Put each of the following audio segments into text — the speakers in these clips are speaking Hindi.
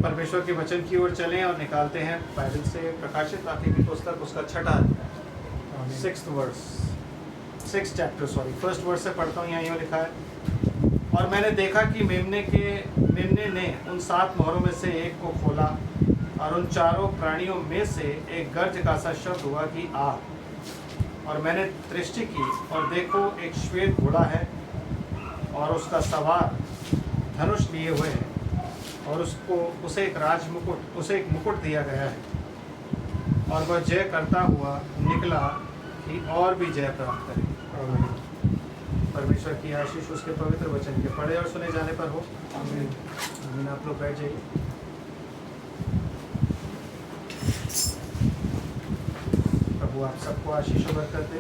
परमेश्वर के वचन की ओर चलें और निकालते हैं बाइबल से प्रकाशित वाक्य की पुस्तक, उसका 6वां अध्याय, 6th चैप्टर, फर्स्ट वर्स से पढ़ता हूँ। यहाँ यूँ लिखा है, और मैंने देखा कि मेमने ने उन 7 मोहरों में से एक को खोला, और उन चारों प्राणियों में से एक गर्ज का सा शब्द हुआ कि आ। और मैंने दृष्टि की, और देखो एक श्वेत घोड़ा है, और उसका सवार धनुष लिए हुए है, और उसे एक मुकुट दिया गया है, और वह जय करता हुआ निकला कि और भी जय प्राप्त करे। परमेश्वर की आशीष उसके पवित्र वचन के पढ़े और सुने जाने पर हो। आमीन। आप लोग बैठ जाइए। प्रभु आप सबको आशीष और बरकत दे।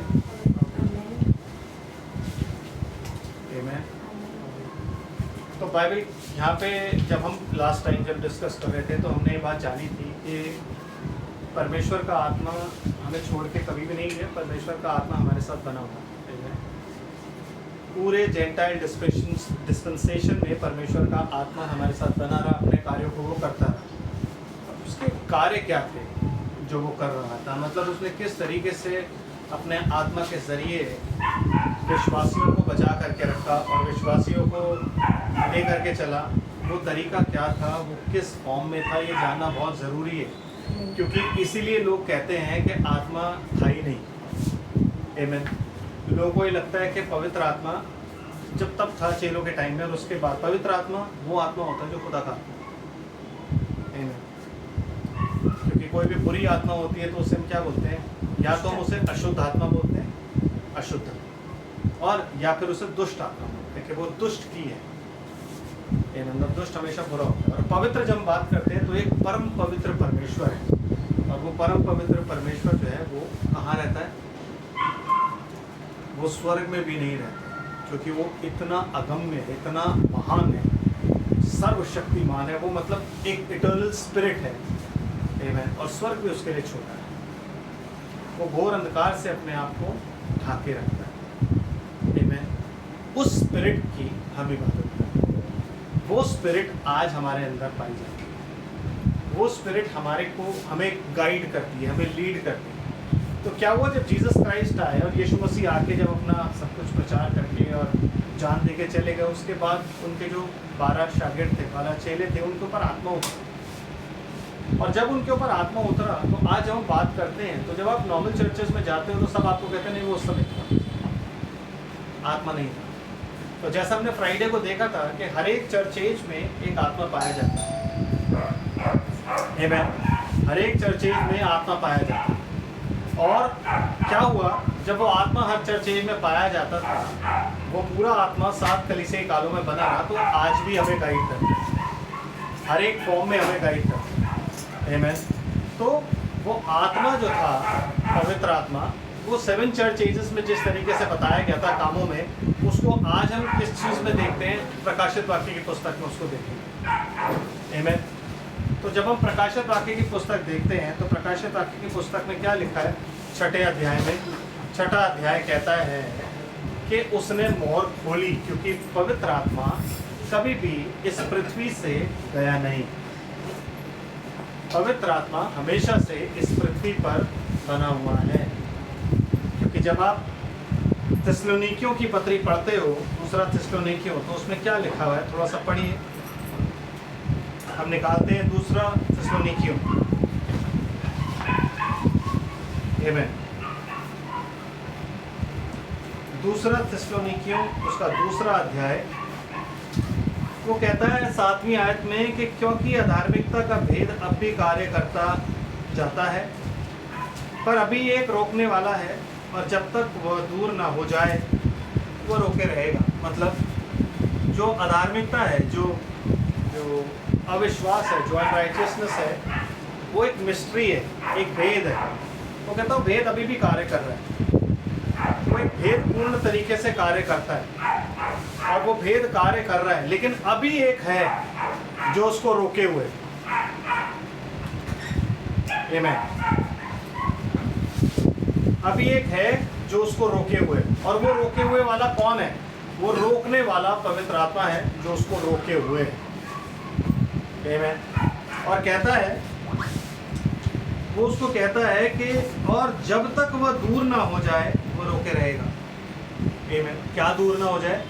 आमीन। तो बाइबल यहाँ पे जब हम लास्ट टाइम जब डिस्कस कर रहे थे तो हमने ये बात जानी थी कि परमेश्वर का आत्मा हमें छोड़ के कभी भी नहीं गया। परमेश्वर का आत्मा हमारे साथ बना हुआ है। पूरे जेंटाइल डिस्पेंसेशन में परमेश्वर का आत्मा हमारे साथ बना रहा, अपने कार्यों को वो करता रहा। उसके कार्य क्या थे जो वो कर रहा था, मतलब उसने किस तरीके से अपने आत्मा के ज़रिए विश्वासियों को बचा करके रखा और विश्वासियों को ले करके चला, वो तरीका क्या था, वो किस फॉर्म में था, ये जानना बहुत ज़रूरी है। क्योंकि इसीलिए लोग कहते हैं कि आत्मा था ही नहीं। आमीन। लोगों को ये लगता है कि पवित्र आत्मा जब तब था चेलों के टाइम में, और उसके बाद पवित्र आत्मा वो आत्मा होता है जो खुदा का। आमीन। क्योंकि कोई भी बुरी आत्मा होती है तो उसे हम क्या बोलते हैं, या तो हम उसे अशुद्ध आत्मा बोलते हैं, अशुद्ध, और या फिर उसे दुष्ट आत्मा बोलते हैं कि वो दुष्ट की है। मतलब दुष्ट हमेशा बुरा होता है। और पवित्र जब हम बात करते हैं तो एक परम पवित्र परमेश्वर है, और वो परम पवित्र परमेश्वर जो है वो कहाँ रहता है, वो स्वर्ग में भी नहीं रहता, क्योंकि वो इतना अगम्य है, इतना महान है, सर्वशक्तिमान है। वो मतलब एक इटर्नल स्पिरिट है। आमीन। और स्वर्ग भी उसके लिए छोटा है। वो घोर अंधकार से अपने आप को ढाके रखता है। आमीन। उस स्पिरिट की हम इबादत करते हैं। वो स्पिरिट आज हमारे अंदर पाई जाती है। वो स्पिरिट हमें गाइड करती है, हमें लीड करती है। तो क्या हुआ, जब जीसस क्राइस्ट आए और यीशु मसीह आके जब अपना सब कुछ प्रचार करके और जान दे के चले गए, उसके बाद उनके जो 12 शागिर्द थे, 12 चेले थे, उनके ऊपर आत्मा उतरा। और जब उनके ऊपर आत्मा उतरा तो आज जब हम बात करते हैं तो जब आप नॉर्मल चर्चेस में जाते हो तो सब आपको कहते हैं नहीं वो उस समय था, आत्मा नहीं था। तो जैसा हमने फ्राइडे को देखा था कि हर एक चर्च एज में एक आत्मा पाया जाता है। आमीन। हर एक चर्च एज में आत्मा पाया जाता है। और क्या हुआ, जब वो आत्मा हर चर्च एज में पाया जाता था, वो पूरा आत्मा 7 कलीसियाई कालों में बना रहा, तो आज भी हमें गाइड करता है, हर एक फॉर्म में हमें गाइड करता है। आमीन। तो वो आत्मा जो था, पवित्र आत्मा, वो 7 चर्च एजेस में जिस तरीके से बताया गया था कामों में, उसको आज हम किस चीज़ में देखते हैं, प्रकाशित वाक्य की पुस्तक में उसको देखेंगे। आमीन। तो जब हम प्रकाशित वाक्य की पुस्तक देखते हैं तो प्रकाशित वाक्य की पुस्तक में क्या लिखा है, 6ठे अध्याय में, 6ठा अध्याय कहता है कि उसने मोहर खोली, क्योंकि पवित्र आत्मा कभी भी इस पृथ्वी से गया नहीं। पवित्र आत्मा हमेशा से इस पृथ्वी पर बना हुआ है। क्योंकि जब आप थिस्सलुनीकियों की पत्री पढ़ते हो, दूसरा थिस्सलुनीकियों, तो उसमें क्या लिखा हुआ है, थोड़ा सा पढ़िए। हम निकालते हैं दूसरा थिस्सलुनीकियों। आमीन। दूसरा थिस्सलुनीकियों, उसका दूसरा अध्याय, वो कहता है 7वीं आयत में कि क्योंकि अधार्मिकता का भेद अब भी कार्य करता जाता है, पर अभी एक रोकने वाला है, और जब तक वह दूर ना हो जाए वो रोके रहेगा। मतलब जो अधार्मिकता है, जो अविश्वास है, जो अनराइचियसनेस है, वो एक मिस्ट्री है, एक भेद है। वो कहता हूँ भेद अभी भी कार्य कर रहा है, वो एक भेद पूर्ण तरीके से कार्य करता है, और वो भेद कार्य कर रहा है, लेकिन अभी एक है जो उसको रोके हुए। आमीन। अभी एक है जो उसको रोके हुए, और वो रोके हुए वाला कौन है, वो रोकने वाला पवित्र आत्मा है जो उसको रोके हुए है। आमीन। और कहता है, वो उसको कहता है कि और जब तक वह दूर ना हो जाए वो रोके रहेगा। आमीन। क्या दूर ना हो जाए?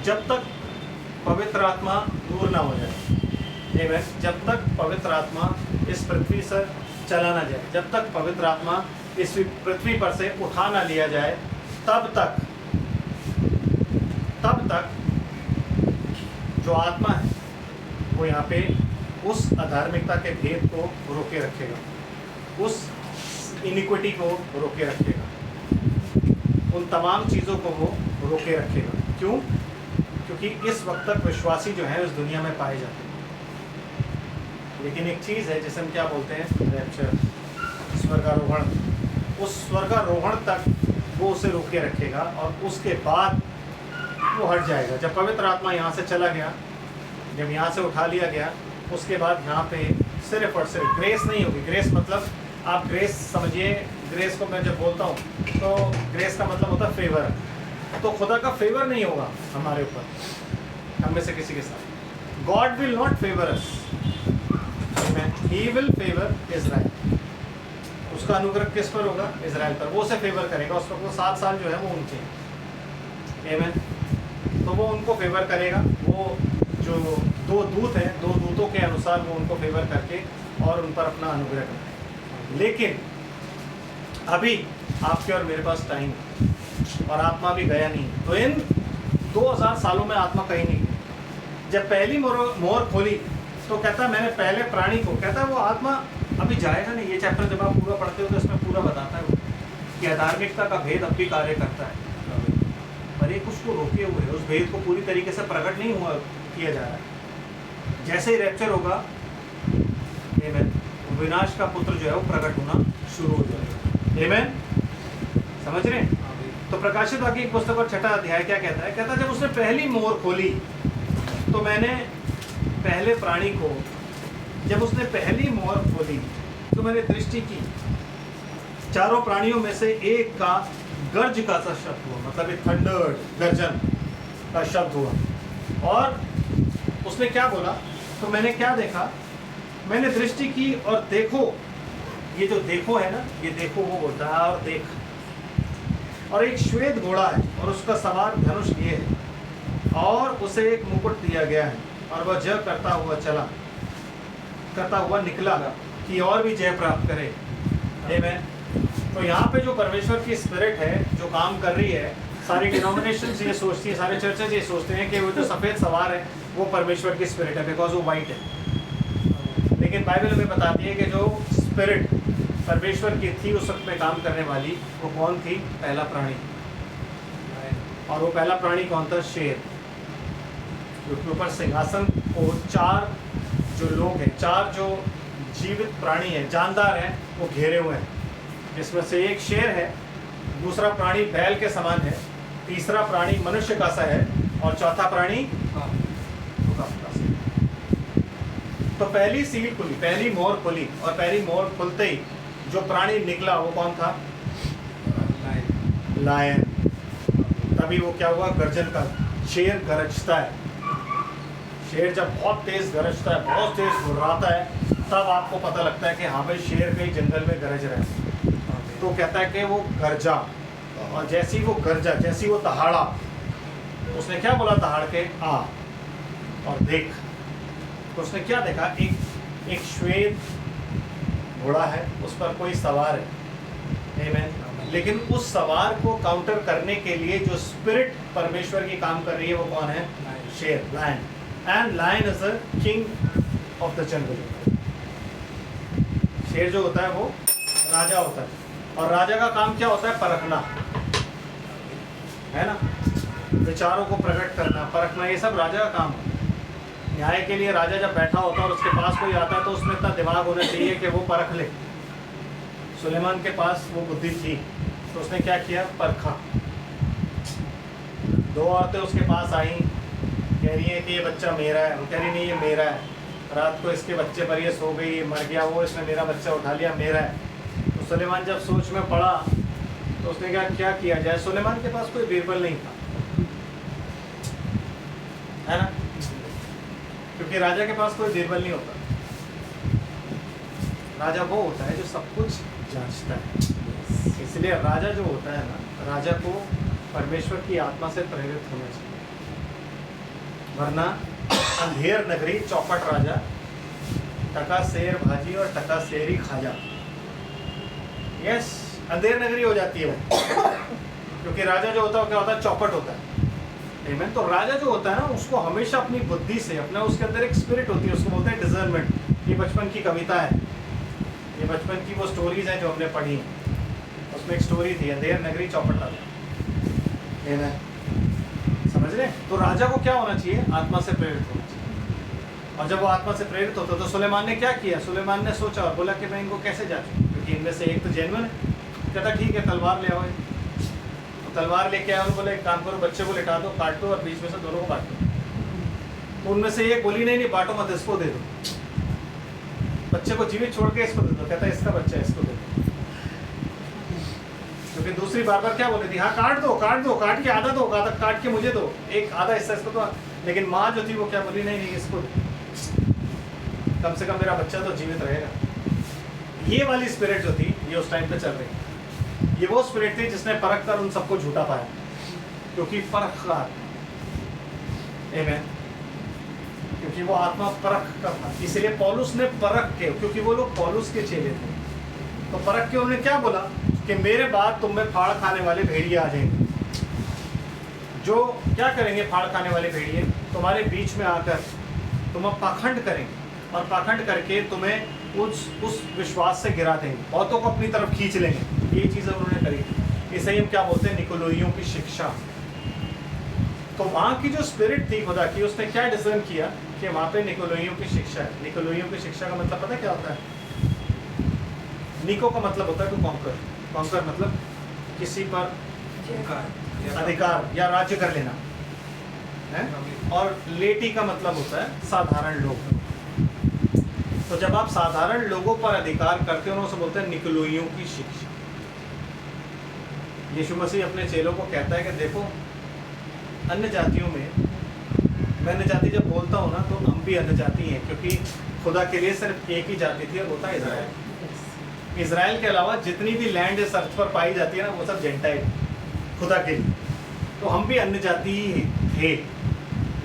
जब तक पवित्र आत्मा दूर ना हो जाए। आमीन। जब तक पवित्र आत्मा इस पृथ्वी से चला ना जाए, जब तक पवित्र आत्मा इस पृथ्वी पर से उठा ना लिया जाए, तब तक जो आत्मा है वो यहाँ पे उस अधार्मिकता के भेद को रोके रखेगा, उस इनिक्विटी को रोके रखेगा, उन तमाम चीज़ों को वो रोके रखेगा। क्यों? क्योंकि इस वक्त तक विश्वासी जो है उस दुनिया में पाए जाते हैं। लेकिन एक चीज़ है जिसे हम क्या बोलते हैं, रैप्चर, स्वर्गारोहण। उस स्वर्गारोहण तक वो उसे रोके रखेगा और उसके बाद वो हट जाएगा। जब पवित्र आत्मा यहाँ से चला गया, जब यहाँ से उठा लिया गया, उसके बाद यहाँ पे सिर्फ और सिर्फ ग्रेस नहीं होगी। ग्रेस मतलब आप ग्रेस समझिए, ग्रेस को मैं जब बोलता हूँ तो ग्रेस का मतलब होता है फेवर। तो खुदा का फेवर नहीं होगा हमारे ऊपर, हम में से किसी के साथ। God will not favour us, he will favour Israel. उसका अनुग्रह किस पर होगा? इजराइल पर। वो उसे फेवर करेगा। उस वक्त वो 7 साल जो है वो उनके हैं। आमीन। तो वो उनको फेवर करेगा। वो जो 2 दूत हैं, 2 दूतों के अनुसार वो उनको फेवर करके और उन पर अपना अनुग्रह करेगा। लेकिन अभी आपके और मेरे पास टाइम है और आत्मा भी गया नहीं। तो इन 2000 सालों में आत्मा कहीं नहीं गई। जब पहली मोहर खोली तो कहता मैंने पहले प्राणी को, कहता वो आत्मा अभी जाएगा नहीं। ये चैप्टर जब आप पूरा पढ़ते हो तो इसमें पूरा बताता है कि अधार्मिकता का भेद अब भी कार्य करता है, पर एक उसको रोके हुए, उस भेद को पूरी तरीके से प्रकट नहीं हुआ किया जा रहा है। जैसे ही रैप्चर होगा, आमीन, विनाश का पुत्र जो है वो प्रकट होना शुरू हो जाएगा। आमीन। समझ रहे हैं? तो प्रकाशित वाक्य की पुस्तक और 6वां अध्याय क्या कहता है? कहता जब उसने पहली मोहर खोली तो मैंने पहले प्राणी को, जब उसने पहली मोहर खोली तो मैंने दृष्टि की, चारों प्राणियों में से एक का गर्ज का सा शब्द हुआ, मतलब एक थंडर, गर्जन का शब्द हुआ। और उसने क्या बोला? तो मैंने क्या देखा? मैंने दृष्टि की और देखो, ये जो देखो है ना, ये देखो वो बोलता है और देख, और एक श्वेत घोड़ा है और उसका सवार धनुष लिए है और उसे एक मुकुट दिया गया है और वह जय करता हुआ निकला कि और भी जय प्राप्त करे। आमीन। तो यहाँ पे जो परमेश्वर की स्पिरिट है जो काम कर रही है, सारी डिनोमिनेशंस ये सोचती है, सारे चर्चेज ये सोचते हैं कि वो जो सफ़ेद सवार है वो परमेश्वर की स्पिरिट है, बिकॉज वो वाइट है। लेकिन बाइबल हमें बताती है कि जो स्पिरिट परमेश्वर की थी उस वक्त में काम करने वाली, वो कौन थी? पहला प्राणी। और वो पहला प्राणी कौन था? शेर, क्योंकि ऊपर सिंहासन को 4 जो लोग हैं, 4 जो जीवित प्राणी हैं, जानदार हैं, वो घेरे हुए हैं, जिसमें से एक शेर है, दूसरा प्राणी बैल के समान है, तीसरा प्राणी मनुष्य का सा है और चौथा प्राणी का सा। तो पहली सील खुली, पहली मोहर खुली और पहली मोहर खुलते ही जो प्राणी निकला वो कौन था? लायन। तभी वो क्या हुआ? गर्जन का, शेर गरजता है। शेर जब बहुत तेज गरजता है, बहुत तेज घुर्राता है, तब आपको पता लगता है कि हाँ भाई शेर कहीं जंगल में गरज रहे हैं। तो कहता है कि वो गरजा, और जैसी वो गरजा, जैसी वो दहाड़ा, उसने क्या बोला दहाड़ के? आ और देख। तो उसने क्या देखा? एक श्वेत घोड़ा है, उस पर कोई सवार है। आमीन। लेकिन उस सवार को काउंटर करने के लिए जो स्पिरिट परमेश्वर की काम कर रही है वो कौन है? शेर, lion. And lion is the king of the jungle. शेर जो होता है वो राजा होता है, और राजा का काम क्या होता है? परखना, है ना, विचारों को प्रकट करना, परखना, ये सब राजा का काम है। न्याय के लिए राजा जब बैठा होता है और उसके पास कोई आता है तो उसमें इतना दिमाग होना चाहिए कि वो परख ले। सुलेमान के पास वो बुद्धि थी, तो उसने क्या किया? परखा। 2 औरतें उसके पास आई, कह रही है कि ये बच्चा मेरा है, वो कह रही नहीं ये मेरा है, रात को इसके बच्चे पर ये सो गई, मर गया वो, इसने मेरा बच्चा उठा लिया, मेरा है। तो सुलेमान जब सोच में पड़ा तो उसने क्या किया जाए? सुलेमान के पास कोई बीरबल नहीं था, है ना, क्योंकि राजा के पास कोई बीरबल नहीं होता। राजा वो होता है जो सब कुछ जांचता है। इसलिए राजा जो होता है ना, राजा को परमेश्वर की आत्मा से प्रेरित होना चाहिए, वरना अंधेर नगरी चौपट राजा, टका शेर भाजी और टका शेरी खाजा, यस अंधेर नगरी हो जाती है वो। क्योंकि राजा जो होता है क्या होता है, चौपट होता है। आमीन। तो राजा जो होता है ना, उसको हमेशा अपनी बुद्धि से, अपना उसके अंदर एक स्पिरिट होती है, उसको बोलते हैं डिजर्नमेंट। ये बचपन की कविता है, ये बचपन की वो स्टोरीज हैं जो हमने पढ़ी हैं। उसमें एक स्टोरी थी, अंधेर नगरी चौपट राजा। आमीन। समझ रहे? तो राजा को क्या होना चाहिए, आत्मा से प्रेरित होना चाहिए। और जब वो आत्मा से प्रेरित होता तो सुलेमान ने क्या किया, सुलेमान ने सोचा और बोला कि मैं इनको कैसे जांचूं, क्योंकि इनमें से एक तो जेन्युइन है। कहता ठीक है, तलवार ले आओ। तलवार लेके आया और बोले एक काम करो, बच्चे को लिटा दो, काट दो और बीच में से दोनों को बांट दो। तो उनमें से एक बोली नहीं बांटो मत, इसको दे दो, बच्चे को जीवित छोड़ के इसको दे दो। कहता है इसका बच्चा है, इसको दे दो। क्योंकि दूसरी बार बार क्या बोली थी, हाँ काट दो, काट के आधा दो, आधा काट के मुझे दो, एक आधा हिस्सा इसको दो। लेकिन माँ जो थी वो क्या बोली, नहीं इसको दो, कम से कम मेरा बच्चा तो जीवित रहेगा। ये वाली स्पिरिट जो थी ये उस टाइम पे चल रही, ये वो स्पिरिट थी जिसने परख कर उन सबको झूठा पाया, क्योंकि परख का, आमीन, क्योंकि वो आत्मा परख का था। इसलिए पौलुस ने परख के, क्योंकि वो लोग पौलुस के चेले थे, तो परख के उन्होंने क्या बोला कि मेरे बाद तुम में फाड़ खाने वाले भेड़िए आ जाएंगे, जो क्या करेंगे, फाड़ खाने वाले भेड़िए तुम्हारे बीच में आकर तुम्हें पाखंड करेंगे, और पाखंड करके तुम्हें उस विश्वास से गिरा देंगे, बहुतों को अपनी तरफ खींच लेंगे। ये चीज़ें उन्होंने करी। इसे हम क्या बोलते हैं, निकोलोइयों की शिक्षा। तो वहाँ की जो स्पिरिट थी खुदा की, उसने क्या डिज़ाइन किया कि वहाँ पे निकोलोइयों की शिक्षा है। निकोलोइयों की शिक्षा का मतलब पता क्या होता है? निको का मतलब होता है टू कॉन्कर, कॉन्कर मतलब किसी पर अधिकार या राज्य कर लेना है, और लेटी का मतलब होता है साधारण लोग। तो जब आप साधारण लोगों पर अधिकार करते हो, उसे बोलते हैं निकोलोइयों की शिक्षा। यीशु मसीह अपने चेलों को कहता है कि देखो, अन्य जातियों में, मैं अन्य जाति जब बोलता हूँ ना, तो हम भी अन्य जाति हैं, क्योंकि खुदा के लिए सिर्फ एक ही जाति थी और वो था इजराइल। इजराइल के अलावा जितनी भी लैंड इस अर्थ पर पाई जाती है ना, वो सब जेंटाइल खुदा के लिए। तो हम भी अन्य जाति ही थे,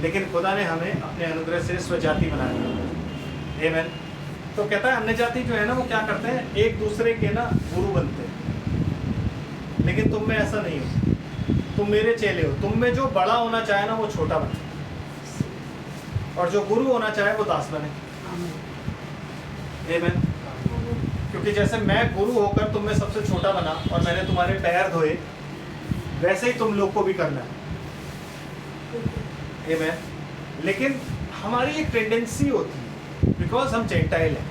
लेकिन खुदा ने हमें अपने अनुग्रह से स्वजाति बना दिया। आमीन। तो कहता है अन्य जाति जो है ना, वो क्या करते हैं, एक दूसरे के ना गुरु बनते हैं, लेकिन तुम में ऐसा नहीं हो, तुम मेरे चेले हो। तुम में जो बड़ा होना चाहे ना, वो छोटा बने, और जो गुरु होना चाहे वो दास बने। आमीन। क्योंकि जैसे मैं गुरु होकर तुम में सबसे छोटा बना और मैंने तुम्हारे पैर धोए, वैसे ही तुम लोग को भी करना है। आमीन। लेकिन हमारी एक टेंडेंसी होती है, बिकॉज हम जेंटाइल हैं,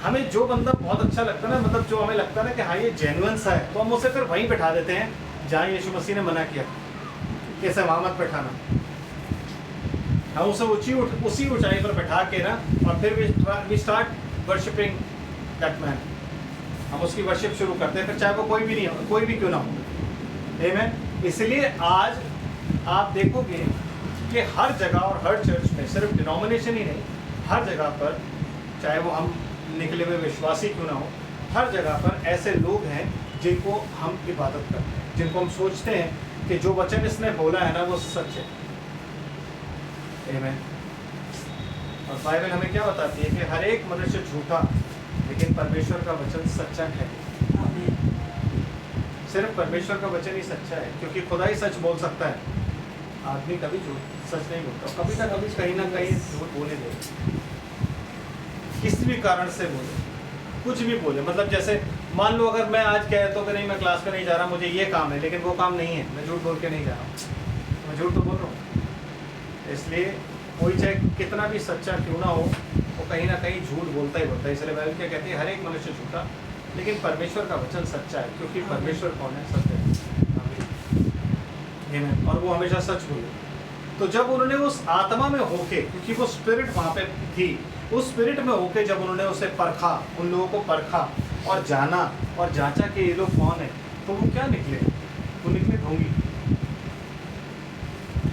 हमें जो बंदा बहुत अच्छा लगता है ना, मतलब जो हमें लगता है ना कि हाँ ये जेन्युइन सा है, तो हम उसे फिर वहीं बैठा देते हैं जहाँ यीशु मसीह ने मना किया कि ऐसे वहाँ मत बैठाना। हम उसे उसी ऊंचाई पर बैठा के ना, और फिर we start worshipping that man. हम उसकी वर्शिप शुरू करते हैं, फिर चाहे वो कोई भी नहीं हो, कोई भी क्यों ना हो। आमीन। इसलिए आज आप देखोगे कि हर जगह और हर चर्च में, सिर्फ डिनोमिनेशन ही नहीं, हर जगह पर, चाहे वो हम निकले हुए विश्वासी क्यों ना हो, हर जगह पर ऐसे लोग हैं जिनको हम इबादत करते हैं, जिनको हम सोचते हैं कि जो वचन इसने बोला है ना वो सच है। आमीन। और बाइबल हमें क्या बताती है कि हर एक मनुष्य झूठा, लेकिन परमेश्वर का वचन सच्चा है। सिर्फ परमेश्वर का वचन ही सच्चा है, क्योंकि खुदा ही सच बोल सकता है। आदमी कभी झूठ सच नहीं बोलता, कभी ना कहीं झूठ बोले दे, किसी भी कारण से बोले, कुछ भी बोले। मतलब जैसे मान लो अगर मैं आज कहता हूँ कि नहीं मैं क्लास में नहीं जा रहा, मुझे ये काम है, लेकिन वो काम नहीं है, मैं झूठ बोल के नहीं जा रहा, मैं झूठ तो बोल रहा हूँ। इसलिए कोई चाहे कितना भी सच्चा क्यों ना हो, वो कहीं ना कहीं झूठ बोलता ही बोलता है। इसलिए बाइबल क्या कहती है, हर एक मनुष्य झूठा, लेकिन परमेश्वर का वचन सच्चा है, क्योंकि परमेश्वर कौन है, सत्य है। और वो हमेशा सच बोले। तो जब उन्होंने उस आत्मा में होके, क्योंकि वो स्पिरिट वहाँ पे थी, उस स्पिरिट में होके जब उन्होंने उसे परखा, उन लोगों को परखा और जाना और जांचा कि ये लोग कौन है, तो वो क्या निकले, वो निकले ढोंगी।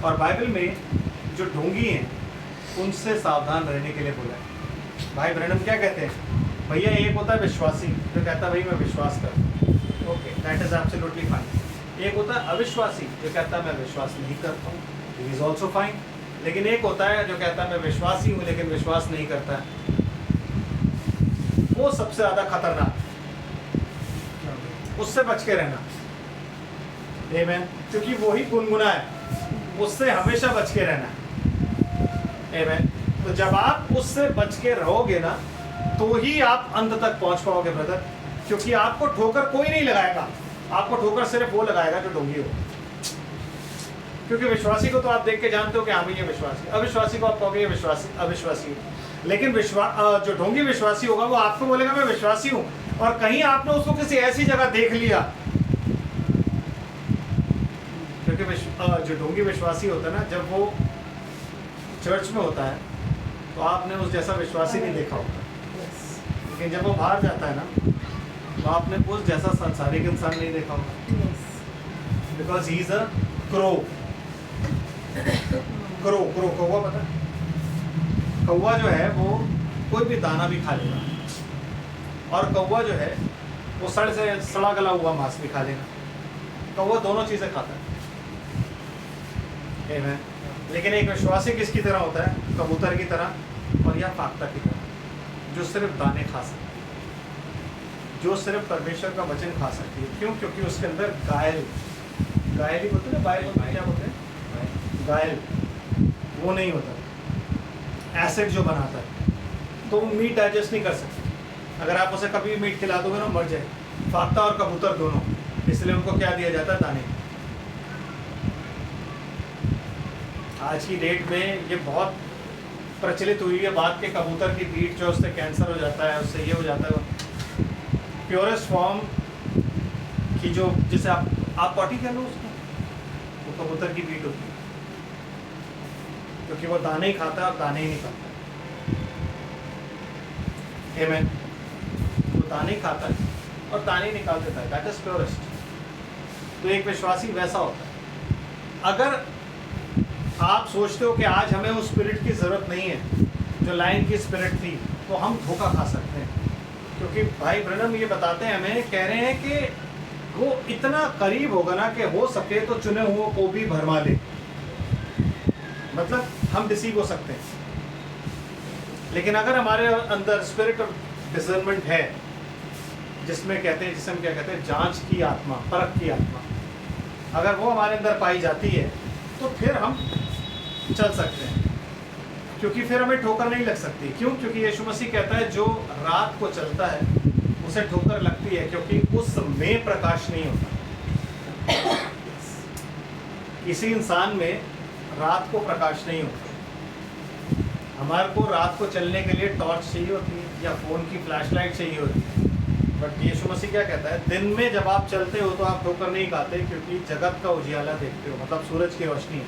और बाइबल में जो ढोंगी हैं उनसे सावधान रहने के लिए बोला है। भाई ब्रैनम क्या कहते हैं, भैया एक होता है विश्वासी जो कहता है भाई मैं विश्वास करता हूँ, okay that is absolutely fine. एक होता है अविश्वासी जो कहता है मैं विश्वास नहीं करता हूँ, इट इज ऑल्सो फाइन। लेकिन एक होता है जो कहता है मैं विश्वासी हूँ लेकिन विश्वास नहीं करता है, वो सबसे ज़्यादा खतरनाक, उससे बच के रहना। आमीन। क्योंकि वही गुनगुना है, उससे हमेशा बच के रहना है। आमीन। तो जब आप उससे बच के रहोगे ना तो ही आप अंत तक पहुंच पाओगे ब्रदर, क्योंकि आपको ठोकर कोई नहीं लगाएगा, आपको ठोकर सिर्फ वो लगाएगा जो ढोंगी हो। क्योंकि विश्वासी को तो आप देख के जानते हो कि हाँ भाई ये विश्वासी, अविश्वासी को आप कहोगे ये विश्वासी अविश्वासी, लेकिन जो ढोंगी विश्वासी होगा वो आपको बोलेगा मैं विश्वासी हूँ, और कहीं आपने उसको किसी ऐसी जगह देख लिया, क्योंकि जो ढोंगी विश्वासी होता है ना, जब वो चर्च में होता है तो आपने उस जैसा विश्वासी नहीं देखा होगा, लेकिन जब वो बाहर जाता है ना तो आपने उस जैसा सांसारिक इंसान नहीं देखा होगा, because he is a crow. Crow crow कौवा, पता है कौवा जो है वो कोई भी दाना भी खा लेगा, और कौवा जो है वो सड़ा गला हुआ मांस भी खा लेगा। कौवा दोनों चीज़ें खाता है। आमीन। लेकिन एक विश्वासी किसकी तरह होता है? कबूतर की तरह और या फाख्ता की तरह, जो सिर्फ दाने खा सकती है, जो सिर्फ परमेश्वर का वचन खा सकती है। क्यों? क्योंकि उसके अंदर गायल ही बोलते हैं, बाइल क्या बोलते हैं, गायल, वो नहीं होता, एसिड जो बनाता है, तो वो मीट डाइजेस्ट नहीं कर सकती। अगर आप उसे कभी मीट खिला दोगे ना मर जाए। फाख्ता और कबूतर दोनों, इसलिए उनको क्या दिया जाता है? दाने। आज की डेट में ये बहुत प्रचलित हुई है बात के कबूतर की बीट जो उससे कैंसर हो जाता है, उससे ये हो जाता है। प्योरेस्ट फॉर्म की जो, जिसे आप पॉटी कह लो उसको, वो कबूतर की बीट होती है, क्योंकि वो दाने ही खाता है और दाने ही निकालता है। आमीन। वो दाने ही खाता है और दाने ही निकाल देता है, दैट इज प्योरेस्ट। तो एक विश्वासी वैसा होता है। अगर आप सोचते हो कि आज हमें उस स्पिरिट की ज़रूरत नहीं है जो लाइन की स्पिरिट थी, तो हम धोखा खा सकते हैं। क्योंकि भाई ब्रनम ये बताते हैं हमें, कह रहे हैं कि वो इतना करीब होगा ना कि हो सके तो चुने हुओं को भी भरमा ले। मतलब हम डिसीव हो सकते हैं, लेकिन अगर हमारे अंदर स्पिरिट ऑफ डिसर्नमेंट है, जिसमें कहते हैं, जिसे हम क्या कहते हैं, जांच की आत्मा, परख की आत्मा, अगर वो हमारे अंदर पाई जाती है तो फिर हम चल सकते हैं, क्योंकि फिर हमें ठोकर नहीं लग सकती। क्यों? क्योंकि यीशु मसीह कहता है जो रात को चलता है उसे ठोकर लगती है, क्योंकि उसमें प्रकाश नहीं होता। किसी इंसान में रात को प्रकाश नहीं होता। हमारे को रात को चलने के लिए टॉर्च चाहिए होती है या फ़ोन की फ्लैशलाइट चाहिए होती है, बट यीशु मसीह क्या कहता है? दिन में जब आप चलते हो तो आप ठोकर नहीं खाते, क्योंकि जगत का उजियाला देखते हो, मतलब सूरज की रोशनी है।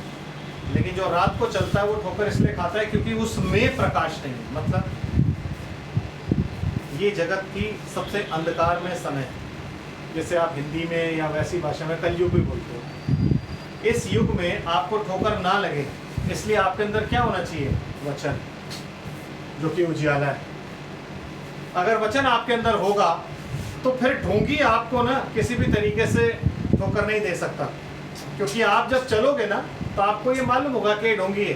लेकिन जो रात को चलता है वो ठोकर इसलिए खाता है क्योंकि उसमें प्रकाश नहीं है। मतलब ये जगत की सबसे अंधकार में समय है, जैसे आप हिंदी में या वैसी भाषा में कलयुग भी बोलते हो। इस युग में आपको ठोकर ना लगे, इसलिए आपके अंदर क्या होना चाहिए? वचन, जो कि उजियाला है। अगर वचन आपके अंदर होगा तो फिर ढोंगी आपको ना किसी भी तरीके से ठोकर नहीं दे सकता, क्योंकि आप जब चलोगे ना तो आपको ये मालूम होगा कि ये ढोंगी है।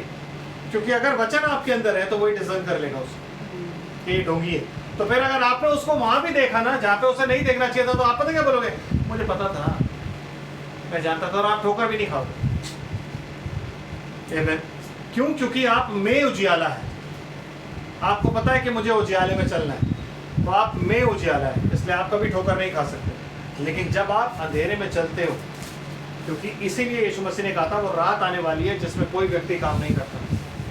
क्योंकि अगर वचन आपके अंदर है तो वही डिजर्न कर लेगा उसको कि ये ढोंगी है। तो फिर अगर आपने उसको वहां भी देखा ना जहाँ पे उसे नहीं देखना चाहिए था, तो आप पता क्या बोलोगे? मुझे पता था, मैं जानता था, और आप ठोकर भी नहीं खाओगे। आमीन। क्यों? क्योंकि आप में उजियाला है। आपको पता है कि मुझे उजियाले में चलना है, तो आप में उजियाला है, इसलिए आप कभी ठोकर नहीं खा सकते। लेकिन जब आप अंधेरे में चलते हो, क्योंकि इसीलिए यीशु मसीह ने कहा था वो रात आने वाली है जिसमें कोई व्यक्ति काम नहीं करता,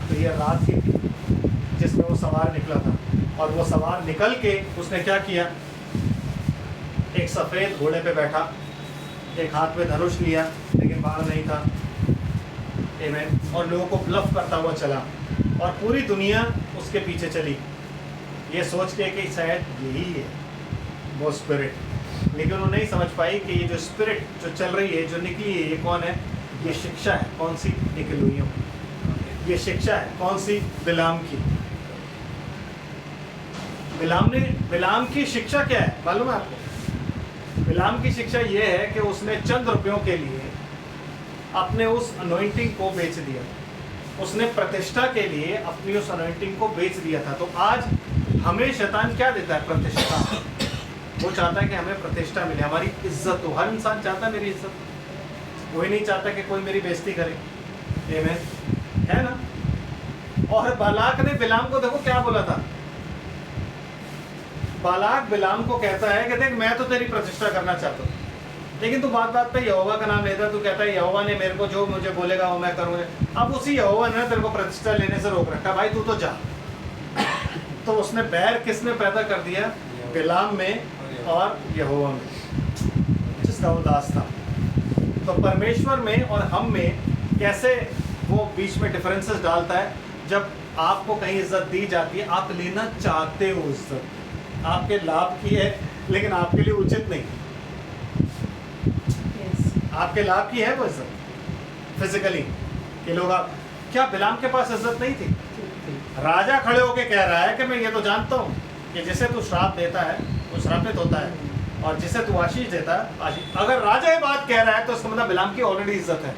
तो ये रात ही थी जिसमें वो सवार निकला था। और वो सवार निकल के उसने क्या किया? एक सफ़ेद घोड़े पे बैठा, एक हाथ में धनुष लिया लेकिन बाण नहीं था। आमीन। और लोगों को ब्लफ करता हुआ चला, और पूरी दुनिया उसके पीछे चली, ये सोच के कि शायद यही है वो स्पिरिट। लेकिन वो नहीं समझ पाई कि ये जो स्पिरिट जो चल रही है, जो निकली है, ये कौन है? ये शिक्षा है। कौन सी? निकलुइयों की। ये शिक्षा है कौन सी? बिलाम की। बिलाम की शिक्षा क्या है मालूम है आपको? बिलाम की शिक्षा ये है कि उसने चंद रुपयों के लिए अपने उस अनॉइंटिंग को बेच दिया। उसने प्रतिष्ठा के लिए अपनी उस अनॉइंटिंग को बेच दिया था। तो आज हमें शैतान क्या देता है? प्रतिष्ठा। वो चाहता है कि हमें प्रतिष्ठा मिले, हमारी इज्जत हो। हर इंसान चाहता है मेरी इज्जत, कोई नहीं चाहता कि कोई मेरी बेइज्जती करे। आमीन, है ना? और बालाक ने बिलाम को देखो क्या बोला था। बालाक बिलाम को कहता है कि देख मैं तो तेरी प्रतिष्ठा करना चाहता हूँ, लेकिन तू बात बात पे यहोवा का नाम लेता है। तू कहता है यहोवा ने मेरे को जो मुझे बोलेगा वो मैं करूँगा। अब उसी यहोवा ने तेरे को प्रतिष्ठा लेने से रोक रखा, भाई तू तो जा। तो उसने बैर किसने पैदा कर दिया? बिलाम में और यहोवा में, जिसका वो दास था। तो परमेश्वर में और हम में कैसे वो बीच में डिफरेंसेस डालता है। जब आपको कहीं इज्जत दी जाती है, आप लेना चाहते हो इज्जत, आपके लाभ की है लेकिन आपके लिए उचित नहीं। आपके लाभ की है वो इज्जत फिजिकली कि लोग क्या बिलाम के पास इज्जत नहीं थी? राजा खड़े होके कह रहा है कि मैं ये तो जानता हूँ कि जिसे तू श्राप देता है वो श्रापित होता है, और जिसे तू आशीष देता है आशीष। अगर राजा ये बात कह रहा है तो उसका मतलब बिलाम की ऑलरेडी इज्जत है।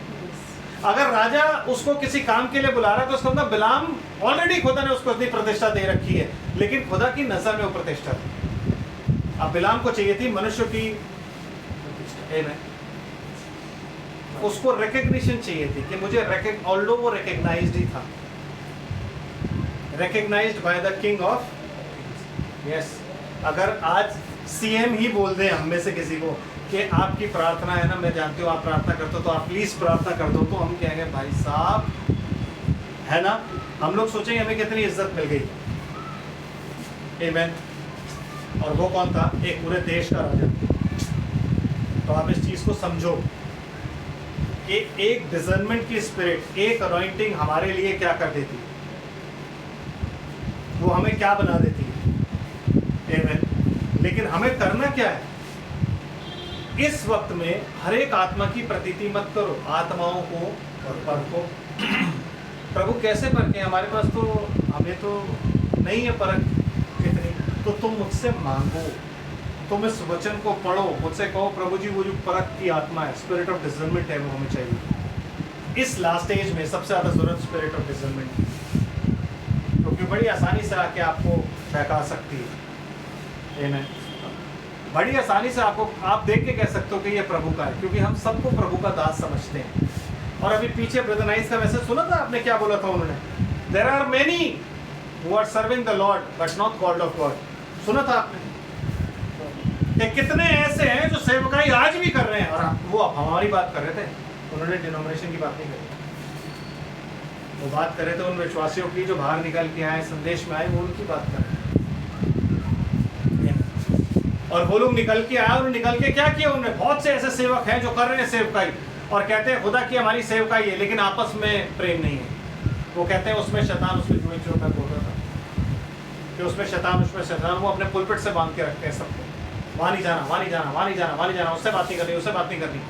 अगर राजा उसको किसी काम के लिए बुला रहा है तो उसका मतलब बिलाम ऑलरेडी खुदा ने उसको इतनी प्रतिष्ठा दे रखी है, लेकिन खुदा की नजर में वो प्रतिष्ठा थी। अब बिलाम को चाहिए थी मनुष्य की, उसको रिकग्निशन चाहिए थी कि मुझे ऑल्दो वो रिकग्नाइज्ड ही था, recognized by the king of yes. अगर आज सीएम ही बोल दे हम में से किसी को कि आपकी प्रार्थना है ना, मैं जानती हूँ आप प्रार्थना करते हो तो आप प्लीज प्रार्थना कर दो, तो हम कहेंगे भाई साहब, है ना, हम लोग सोचेंगे हमें कितनी इज्जत मिल गई। आमीन। और वो कौन था? एक पूरे देश का राजा। तो आप इस चीज को समझो कि एक डिजर्नमेंट की स्पिरिट, एक अनॉइंटिंग हमारे लिए क्या कर देती है, वो हमें क्या बना देती है। आमीन। लेकिन हमें करना क्या है? इस वक्त में हर एक आत्मा की प्रतीति मत करो, आत्माओं को और परखो। प्रभु कैसे परखे? हमारे पास तो, हमें तो नहीं है परख कितनी, तो तुम मुझसे मांगो, तुम इस वचन को पढ़ो, मुझसे कहो प्रभु जी वो जो परख की आत्मा है, स्पिरिट ऑफ डिजर्नमेंट है, वो हमें चाहिए। इस लास्ट एज में सबसे ज़्यादा जरूरत स्पिरिट ऑफ डिजर्नमेंट की, क्योंकि बड़ी आसानी से आके आपको बहका सकती है। आमीन। बड़ी आसानी से आपको, आप देख के कह सकते हो कि ये प्रभु का है, क्योंकि हम सबको प्रभु का दास समझते हैं। और अभी पीछे ब्रदर नाइस का मैसेज सुना था आपने? क्या बोला था उन्होंने? There are many who are serving the lord but not called of God. सुना था आपने कि कितने ऐसे हैं जो सेवकाई आज भी कर रहे हैं? और वो हमारी बात कर रहे थे, उन्होंने डिनोमिनेशन की बात नहीं करी, वो बात कर रहे थे उन विश्वासियों की जो बाहर निकल के आए, संदेश में आए, वो उनकी बात कर रहे हैं। और वो लोग निकल के आए और निकल के क्या किया उन्होंने? बहुत से ऐसे सेवक हैं जो कर रहे हैं सेवकाई और कहते हैं खुदा की हमारी सेवकाई है, लेकिन आपस में प्रेम नहीं है। वो कहते हैं उसमें शैतान, उसमें जो मैं बोल रहा था कि उसमें शैतान, उसमें शैतान। वो अपने पुलपिट से बांध के रखते हैं सबको, वहाँ नहीं जाना, वहाँ नहीं जाना, वहाँ नहीं जाना, वहाँ नहीं जाना, उससे बात नहीं करनी, उससे बात नहीं करनी।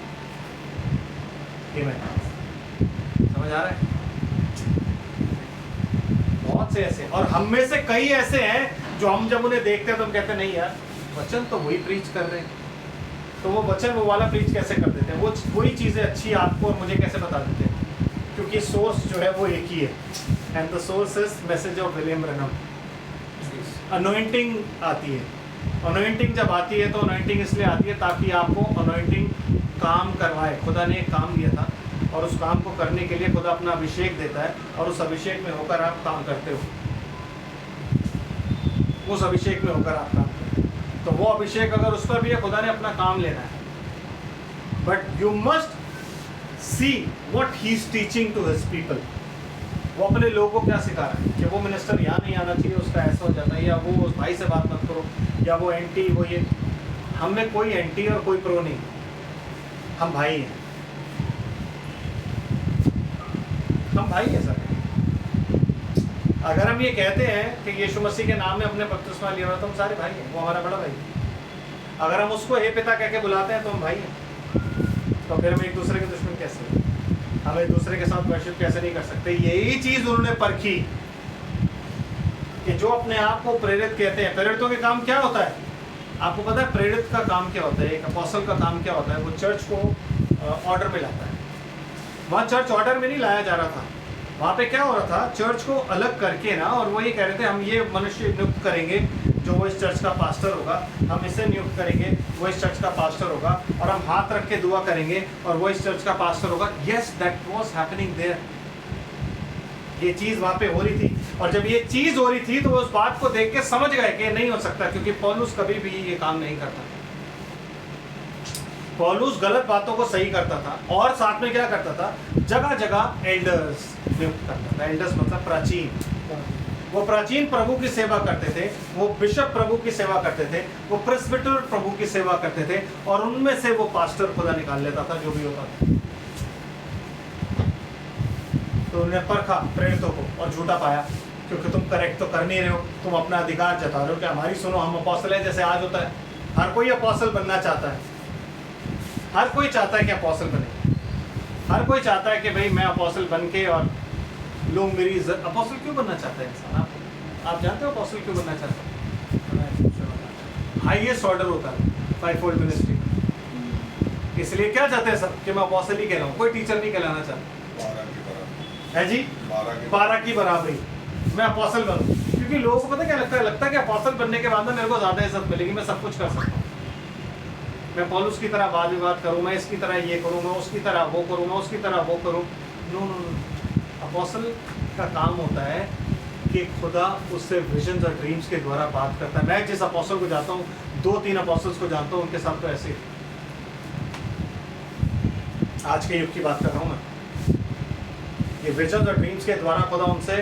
समझ आ रहा है? बहुत से ऐसे, और हम में से कई ऐसे हैं जो हम जब उन्हें देखते हैं तो हम कहते हैं नहीं यार, वचन तो वही प्रीच कर रहे हैं, तो वो वचन वो वाला प्रीच कैसे कर देते हैं? वो वही चीज़ें अच्छी आपको और मुझे कैसे बता देते हैं? क्योंकि सोर्स जो है वो एक ही है, and the source is message of William Branham. Anointing आती है, अनॉइंटिंग जब आती है तो अनॉइंटिंग इसलिए आती है ताकि आपको अनॉइंटिंग काम करवाए। खुदा ने एक काम दिया था और उस काम को करने के लिए खुदा अपना अभिषेक देता है, और उस अभिषेक में होकर आप काम करते हो, उस अभिषेक में होकर आप काम करते हो। तो वो अभिषेक अगर उस पर भी है, खुदा ने अपना काम लेना है। But you must see what he is teaching to his people. वो अपने लोगों को क्या सिखा रहा है कि वो मिनिस्टर यहाँ नहीं आना चाहिए, उसका ऐसा हो जाता है, या वो उस भाई से बात मत करो, या वो एंटी, वो ये। हम में कोई एंटी और कोई प्रो नहीं, हम भाई हैं, हम भाई हैं सर। अगर हम ये कहते हैं कि यीशु मसीह के नाम में अपने बपतिस्मा लिया हुआ, तो हम सारे भाई हैं, वो हमारा बड़ा भाई है। अगर हम उसको हे पिता कह के बुलाते हैं तो हम भाई हैं। तो फिर हम एक दूसरे के दुश्मन कैसे? हम एक दूसरे के साथ वर्शिप कैसे नहीं कर सकते? यही चीज़ उन्होंने परखी। कि जो अपने आप को प्रेरित कहते हैं, प्रेरितों के काम क्या होता है आपको पता है? प्रेरित का काम क्या होता है, एक अपोस्टल का काम क्या होता है? वो चर्च को ऑर्डर में लाता है। वहाँ चर्च ऑर्डर में नहीं लाया जा रहा था, वहाँ पे क्या हो रहा था, चर्च को अलग करके ना, और वो ये कह रहे थे हम ये मनुष्य नियुक्त करेंगे जो वो इस चर्च का पास्टर होगा, हम इसे नियुक्त करेंगे वो इस चर्च का पास्टर होगा, और हम हाथ रख के दुआ करेंगे और वो इस चर्च का पास्टर होगा। Yes, that was happening there. ये चीज वहाँ पे हो रही थी, और जब ये चीज हो रही थी तो वो उस बात को देख के समझ गए कि नहीं हो सकता, क्योंकि पौलुस कभी भी ये काम नहीं करता। पौलुस गलत बातों को सही करता था, और साथ में क्या करता था, जगह जगह एल्डर्स नियुक्त करता था। एल्डर्स मतलब प्राचीन, वो प्राचीन प्रभु की सेवा करते थे, वो बिशप प्रभु की सेवा करते थे, वो प्रेस्बिटर प्रभु की सेवा करते थे, और उनमें से वो पास्टर खुदा निकाल लेता था जो भी होता था। तो उन्होंने परखा प्रेरितों को और झूठा पाया, क्योंकि तुम करेक्ट तो कर नहीं रहे हो, तुम अपना अधिकार जता रहे हो कि हमारी सुनो, हम अपोस्टल है। जैसे आज होता है, हर कोई अपोस्टल बनना चाहता है, हर कोई चाहता है कि अपोस्टल बने, हर कोई चाहता है कि भाई मैं अपोस्टल बन के और लोग मेरी इज्जत। अपोस्टल क्यों बनना चाहता है इंसान? आप जानते हो अपोस्टल क्यों बनना चाहता है? हाईएस्ट ऑर्डर होता है फाइवफोल्ड मिनिस्ट्री। इसलिए क्या चाहते हैं सब कि मैं अपोस्टल ही कहलाऊं, कोई टीचर नहीं कहलाना चाहता है जी, 12 की बराबरी मैं अपोस्टल बनूं। क्योंकि लोगों को पता क्या लगता है कि अपोस्टल बनने के बाद में मेरे को ज्यादा इज्जत मिलेगी, मैं सब कुछ कर सकता हूँ, मैं पौलुस की तरह वाद विवाद करूँ, मैं इसकी तरह ये करूँ, मैं उसकी तरह वो करूँ, मैं उसकी तरह वो करूँ। नो नो नो, अपोस्टल का काम होता है कि खुदा उससे विजन और ड्रीम्स के द्वारा बात करता है। मैं जिस अपोस्टल को जानता हूँ, 2-3 अपोस्टल्स को जानता हूँ, उनके साथ तो ऐसे आज के युग की बात कर रहा हूँ मैं। ये विजन और ड्रीम्स के द्वारा खुदा उनसे,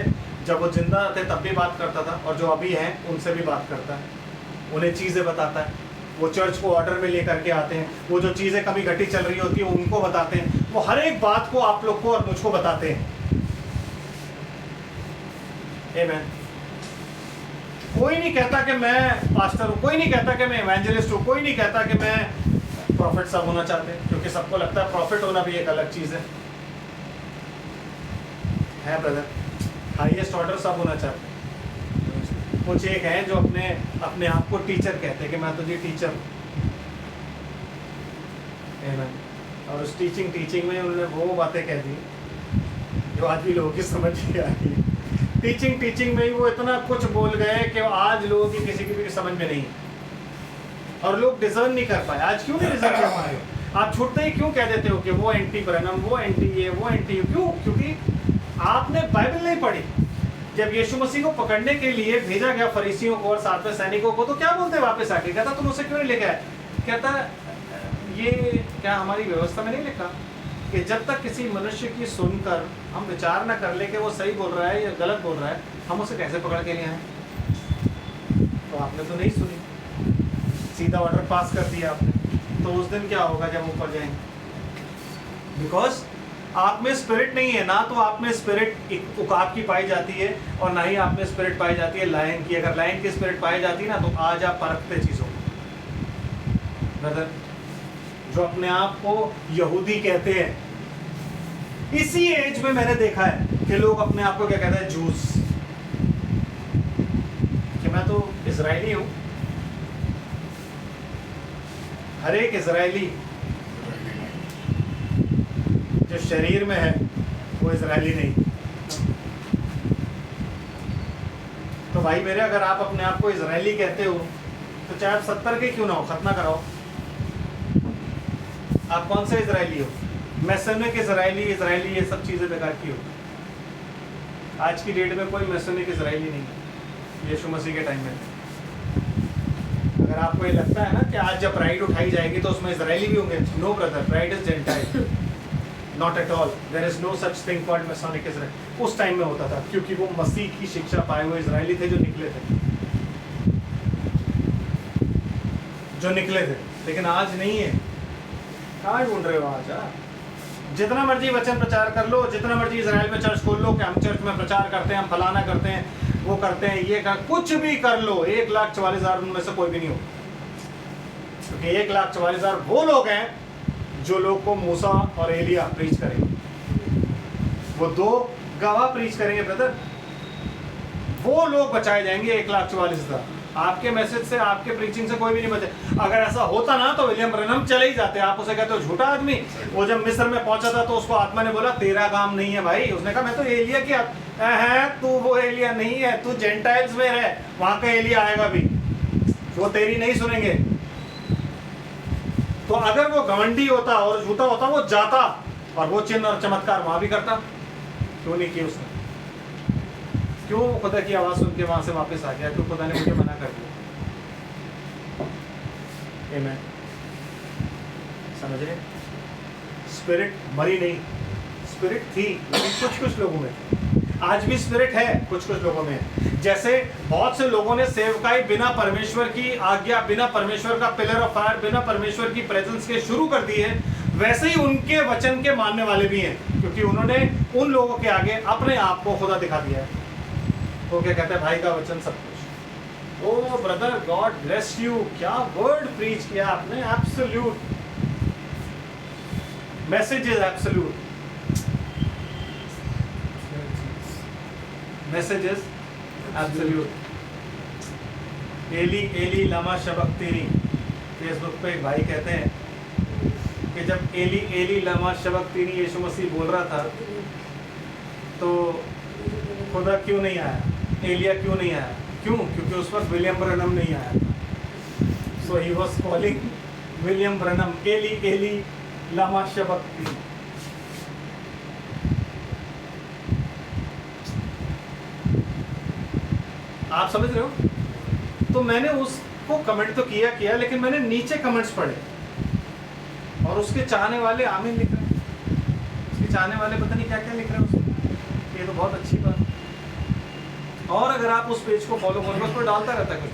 जब वो जिंदा थे तब भी बात करता था, और जो अभी हैं उनसे भी बात करता है, उन्हें चीज़ें बताता है। वो चर्च को ऑर्डर में लेकर के आते हैं, वो जो चीज़ें कभी घटी चल रही होती है उनको बताते हैं, वो हर एक बात को आप लोग को और मुझको बताते हैं। आमीन। कोई नहीं कहता कि मैं पास्टर हूँ, कोई नहीं कहता कि मैं इवेंजलिस्ट हूँ, कोई नहीं कहता कि मैं प्रॉफिट। सब होना चाहते हैं, क्योंकि सबको लगता है प्रॉफिट होना भी एक अलग चीज़ है ब्रदर। हाईएस्ट ऑर्डर सब होना चाहते हैं। कुछ एक हैं जो अपने आप को टीचर कहते हैं कि मैं तुझे टीचर हूँ, और उस टीचिंग में उन्होंने वो बातें कह दी जो आज भी लोगों की समझ नहीं आ रही। टीचिंग में ही वो इतना कुछ बोल गए कि आज लोगों की किसी की भी समझ में नहीं, और लोग डिजर्न नहीं कर पाए। आज क्यों नहीं डिजर्न कर पाए? आप छूटते ही क्यों कह देते हो कि वो एंटी ब्रैनम, वो एंटी ये, वो एंटी, क्यों? क्योंकि आपने बाइबल नहीं पढ़ी। जब यीशु मसीह को पकड़ने के लिए भेजा गया फरीसियों को और साथ में सैनिकों को, तो क्या बोलते हैं वापस आके? कहता तुम उसे क्यों नहीं लेके आए? कहता ये क्या हमारी व्यवस्था में नहीं लिखा कि जब तक किसी मनुष्य की सुनकर हम विचार ना कर ले कि वो सही बोल रहा है या गलत बोल रहा है, हम उसे कैसे पकड़ के लिए आए? तो आपने तो नहीं सुनी, सीधा ऑर्डर पास कर दिया आपने। तो उस दिन क्या होगा जब ऊपर जाएंगे? बिकॉज आप में स्पिरिट नहीं है ना, तो आप में स्पिरिट उकाब की पाई जाती है, और ना ही आप में स्पिरिट पाई जाती है लायन की। अगर लायन की स्पिरिट पाई जाती है ना, तो आज आप परखते चीज़ों को। ब्रदर, जो अपने आप को यहूदी कहते हैं, इसी एज में मैंने देखा है कि लोग अपने आप को क्या कहते हैं, जूस, कि मैं तो इजरायली हूँ। हर एक इजरायली जो शरीर में है वो इजरायली नहीं। तो भाई मेरे, अगर आप अपने आप को इजरायली कहते हो, तो चाहे आप 70 के क्यों ना हो, खतना कराओ। आप कौन से इजरायली हो? मैसोनिक इजरायली ये सब चीज़ें बेकार की हो। आज की डेट में कोई मैसोनिक इजरायली नहीं है, यीशु मसीह के टाइम में। अगर आपको ये लगता है ना कि आज जब ब्राइड उठाई जाएगी तो उसमें इजरायली भी होंगे, no brother, bride is gentile, not at all. There is no such thing called masonic Israel. उस टाइम में होता था, क्योंकि वो मसीह की शिक्षा पाए हुए इजरायली थे जो निकले थे, लेकिन आज नहीं है। कहाँ ढूंढ रहे हो आज? जितना मर्जी वचन प्रचार कर लो, जितना मर्जी इजराइल में चर्च खोल लो कि हम चर्च में प्रचार करते हैं, हम फलाना करते हैं, वो करते हैं, ये कर, कुछ भी कर लो, 1,44,000 उनमें से कोई भी नहीं हो। क्योंकि 1,44,000 वो लोग हैं जो लोग को मूसा और एलिया प्रीच करेंगे। वो 2 गवाह प्रीच करेंगे ब्रदर। वो लोग बचाए जाएंगे 1,44,000। आपके मैसेज से, आपके प्रीचिंग से कोई भी नहीं बचे। अगर ऐसा होता ना तो विलियम ब्रैनम चले ही जाते। आप उसे कहते हो झूठा आदमी। वो जब मिस्र में पहुंचा था तो उसको आत्मा ने बोला तेरा काम नहीं है भाई। उसने कहा मैं तो एलिया की है, तू वो एलिया नहीं है, तू जेंटाइल्स में रह, वहां का एलिया आएगा भी, वो तेरी नहीं सुनेंगे। तो अगर वो घमंडी होता और झूठा होता वो जाता और वो चिन्ह और चमत्कार वहां भी करता। क्यों नहीं किया उसने? क्यों खुदा की आवाज सुन के वहां से वापस आ गया? क्यों खुदा ने मुझे मना कर दिया? आमीन। समझ रहे? स्पिरिट मरी नहीं, स्पिरिट थी लेकिन कुछ लोगों में, आज भी स्पिरिट है कुछ लोगों में। जैसे बहुत से लोगों ने सेवकाई बिना परमेश्वर की आज्ञा, बिना परमेश्वर का पिलर ऑफ फायर, बिना परमेश्वर की प्रेजेंस के शुरू कर दी है, वैसे ही उनके वचन के मानने वाले भी हैं, क्योंकि उन्होंने उन लोगों के आगे अपने आप को खुदा दिखा दिया है। वो क्या कहते हैं? भाई का वचन सब कुछ। O brother, God bless you, क्या वर्ड प्रीच किया आपने। Absolute message is absolute, message is absolute. एली एली लमा शबक्तनी, फेसबुक पे एक भाई कहते हैं कि जब एली एली लमा शबक्तनी यीशु मसीह बोल रहा था तो खुदा क्यों नहीं आया, एलिया क्यों नहीं आया? क्यों? क्योंकि उस वक्त विलियम ब्रैनम नहीं आया था। So he was calling William Branham एली एली लमा शबक्तनी। आप समझ रहे हो? तो मैंने उसको कमेंट तो किया लेकिन मैंने नीचे कमेंट्स पढ़े और उसके चाहने वाले आमीन लिख रहे हैं, उसके चाहने वाले पता नहीं क्या क्या लिख रहे हैं उसमें। ये तो बहुत अच्छी बात है। और अगर आप उस पेज को फॉलो करोगे, उस पर डालता रहता है कुछ।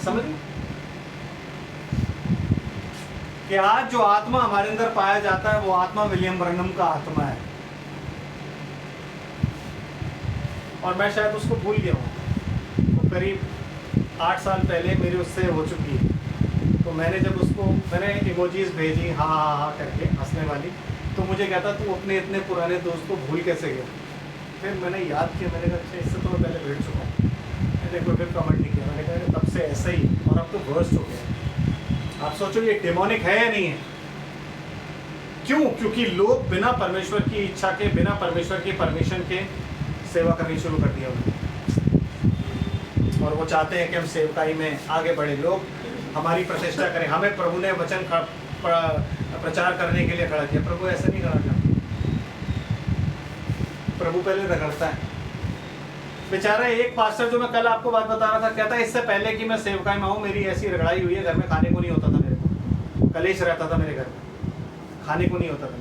समझ कि आज जो आत्मा हमारे अंदर पाया जाता है वो आत्मा विलियम ब्रैनम का आत्मा है, और मैं शायद उसको भूल गया हूँ। वो करीब 8 साल पहले मेरी उससे हो चुकी है। तो मैंने जब उसको मैंने इमोजीज भेजी हाँ करके हंसने वाली, तो मुझे कहता तू अपने इतने पुराने दोस्त को भूल कैसे गया? फिर मैंने याद किया, मैंने कहा अच्छा इससे तो मैं पहले भेज चुका हूँ। मैंने कोई फिर कमेंट नहीं किया। मैंने कहा तब से ऐसा ही, और अब तो वर्स्ट हो गया। आप सोचो ये डेमोनिक है या नहीं है? क्यों? क्योंकि लोग बिना परमेश्वर की इच्छा के, बिना परमेश्वर की परमिशन के सेवा करनी शुरू कर दिया उन्होंने, और वो चाहते हैं कि हम सेवकाई में आगे बढ़े, लोग हमारी प्रतिष्ठा करें। हमें प्रभु ने वचन प्रचार करने के लिए खड़ा किया। प्रभु ऐसा नहीं करना चाहता। प्रभु पहले रगड़ता है। बेचारा एक पास्टर जो मैं कल आपको बात बता रहा था, कहता है इससे पहले कि मैं सेवकाई में आऊँ मेरी ऐसी रगड़ाई हुई है, घर में खाने को नहीं होता था, मेरे को कलेश रहता था, मेरे घर में खाने को नहीं होता था।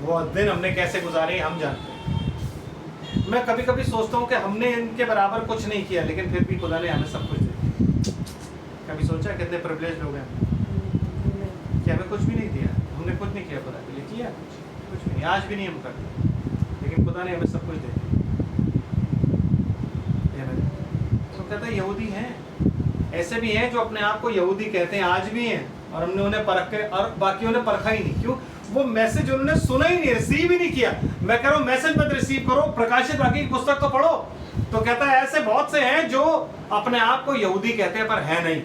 वो दिन हमने कैसे गुजारे हम जानते हैं। मैं कभी कभी सोचता हूँ कि हमने इनके बराबर कुछ नहीं किया, लेकिन फिर भी खुदा ने हमें सब कुछ दिया। कभी सोचा कितने प्रिविलेज लोग हैं कि हमें कुछ भी नहीं दिया? हमने कुछ नहीं किया खुदा के लिए, किया कुछ भी नहीं, आज भी नहीं हम करते, लेकिन खुदा ने हमें सब कुछ दे दिया। तो कहता है यहूदी हैं, ऐसे भी हैं जो अपने आप को यहूदी कहते हैं, आज भी हैं, और हमने उन्हें परख के, और बाकियों ने परखा ही नहीं। क्यों? वो मैसेज उन्होंने सुना ही नहीं, रिसीव ही नहीं किया। मैं कह रहा हूँ मैसेज मत रिसीव करो, प्रकाशित वाक्य की पुस्तक तो पढ़ो। तो कहता है ऐसे बहुत से हैं जो अपने आप को यहूदी कहते हैं पर है नहीं।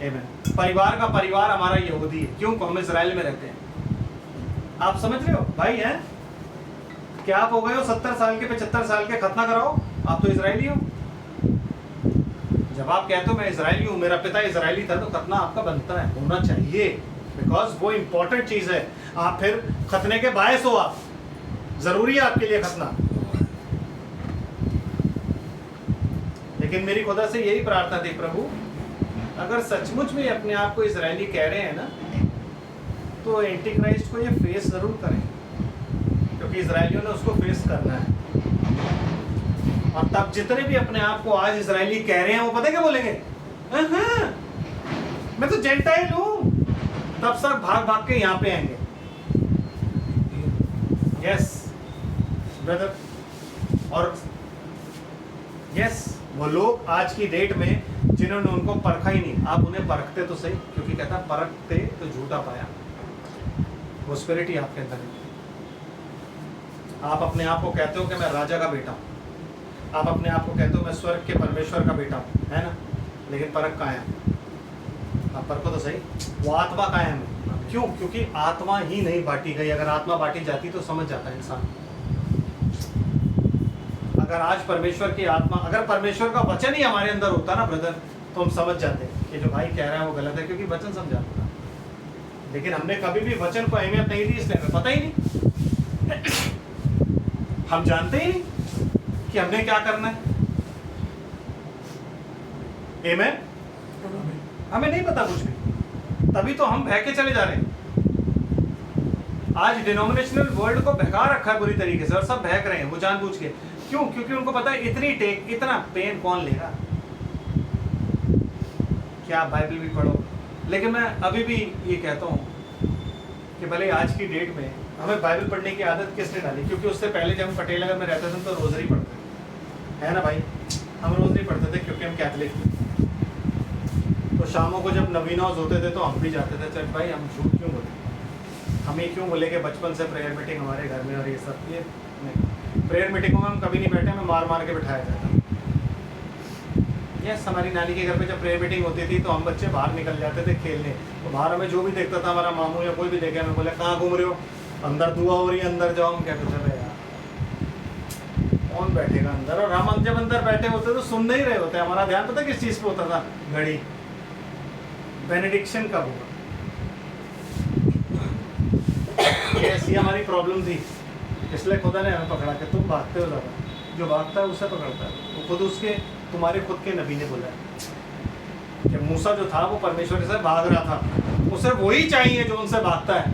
आमीन। परिवार का परिवार हमारा यहूदी है। क्यों? हम इजराइल में रहते हैं। आप समझ रहे हो भाई? हैं क्या आप हो गए हो 70 साल के 75 साल के, खतना कराओ, आप तो इजरायली हो। जब आप कहते हो मैं इजरायली हूँ, मेरा पिता इजरायली था, तो खतना आपका बनता है, होना चाहिए, बिकॉज वो इंपॉर्टेंट चीज है। आप फिर खतने के बायस हो, आप जरूरी है आपके लिए खतना। लेकिन मेरी खुदा से यही प्रार्थना थी, प्रभु अगर सचमुच में अपने आप को इजरायली कह रहे हैं ना, तो एंटी क्राइस्ट को ये फेस जरूर करें, क्योंकि इजरायलियों ने उसको फेस करना है। और तब जितने भी अपने आप को आज इजरायली कह रहे हैं वो पता क्या बोलेंगे? मैं तो जेंटाइल हूं। तब सब भाग भाग के यहाँ पे आएंगे। Yes brother. और यस, वो लोग आज की डेट में जिन्होंने उनको परखा ही नहीं, आप उन्हें परखते तो सही, क्योंकि कहता परखते तो झूठा पाया। वो स्पिरिट ही आपके अंदर है। आप अपने आप को कहते हो कि मैं राजा का बेटा हूँ, आप अपने आप को कहते हो मैं स्वर्ग के परमेश्वर का बेटा हूँ, है ना, लेकिन परख कायम, आप परखो तो सही, वो आत्मा कायम है। क्यों? क्योंकि आत्मा ही नहीं बांटी गई। अगर आत्मा बांटी जाती तो समझ जाता है इंसान। अगर आज परमेश्वर की आत्मा, अगर परमेश्वर का वचन ही हमारे अंदर होता ना ब्रदर, तो हम समझ जाते कि जो भाई कह रहा है वो गलत है, क्योंकि वचन समझाता था। लेकिन हमने कभी भी वचन को अहमियत नहीं दी, इसलिए हमें पता ही नहीं, हम जानते ही नहीं कि हमने क्या करना है। आमीन। हमें नहीं पता कुछ भी, तभी तो हम बह के चले जा रहे हैं। आज डिनोमिनेशनल वर्ल्ड को बहका रखा है बुरी तरीके से, और सब बहक रहे हैं वो जानबूझ के। क्यों? क्योंकि उनको पता है इतनी टेक, इतना पेन कौन लेगा। क्या बाइबल भी पढ़ो, लेकिन मैं अभी भी ये कहता हूँ कि भले आज की डेट में हमें बाइबल पढ़ने की आदत किसने डाली? क्योंकि उससे पहले जब हम पटेल नगर में रहते थे तो रोजरी पढ़ते है ना भाई, हम रोजरी पढ़ते थे क्योंकि हम कैथलिक थे। तो शामों को जब नवीनोज होते थे तो हम भी जाते थे चर्च। भाई हम झूठ क्यों बोले? हम ये क्यों बोले कि बचपन से प्रेयर मीटिंग हमारे घर में और ये सब? ये नहीं, प्रेयर मीटिंगों में हम कभी नहीं बैठे, हमें मार मार के बिठाया जाता। यस, हमारी नानी के घर पे जब प्रेयर मीटिंग होती थी तो हम बच्चे बाहर निकल जाते थे खेलने। तो बाहर हमें जो भी देखता था, हमारा मामू या कोई भी देखे, हमें बोले कहाँ घूम रहे हो? अंदर दुआ हो रही है, अंदर जाओ। हम कहते थे भाई यार कौन बैठेगा अंदर? और हम जब अंदर बैठे होते तो सुन नहीं रहे होते, हमारा ध्यान पता किस चीज़ पे होता था? घड़ी, बेनेडिक्शन कब होगा। ऐसी हमारी प्रॉब्लम थी, इसलिए खुदा ने हमें पकड़ा कि तुम भागते हो ज़्यादा, जो भागता है उसे पकड़ता है। वो खुद उसके, तुम्हारे खुद के नबी ने बोला है कि मूसा जो था वो परमेश्वर से भाग रहा था, उसे वही चाहिए जो उनसे भागता है।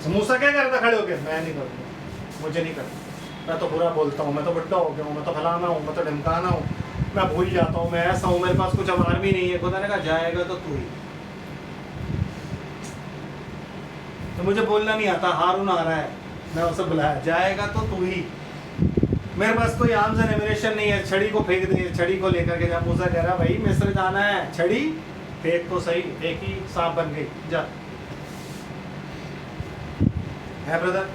मूसा क्या करता खड़े होके? मैं नहीं करूँगा, मुझे नहीं करना, मैं तो बुरा बोलता हूँ, मैं तो बुड्ढा हो गया हूँ, मैं तो फलाना हूँ, मैं तो ढमकाना हूँ, मैं भूल जाता हूँ, मैं ऐसा हूँ, मेरे पास कुछ अब आर्मी नहीं है। खुदा ने कहा जाएगा तो तू ही, तो मुझे बोलना नहीं आता, हारून आ रहा है, मैं उसे बुलाया, जाएगा तो तू ही, मेरे पास कोई आर्म्स एंड एमिनेशन नहीं है, छड़ी को फेंक दे, छड़ी को लेकर के। जब मूसा कह रहा भाई मिस्र जाना है, छड़ी फेंक तो सही, एक ही सांप बन गई, जा। है ब्रदर?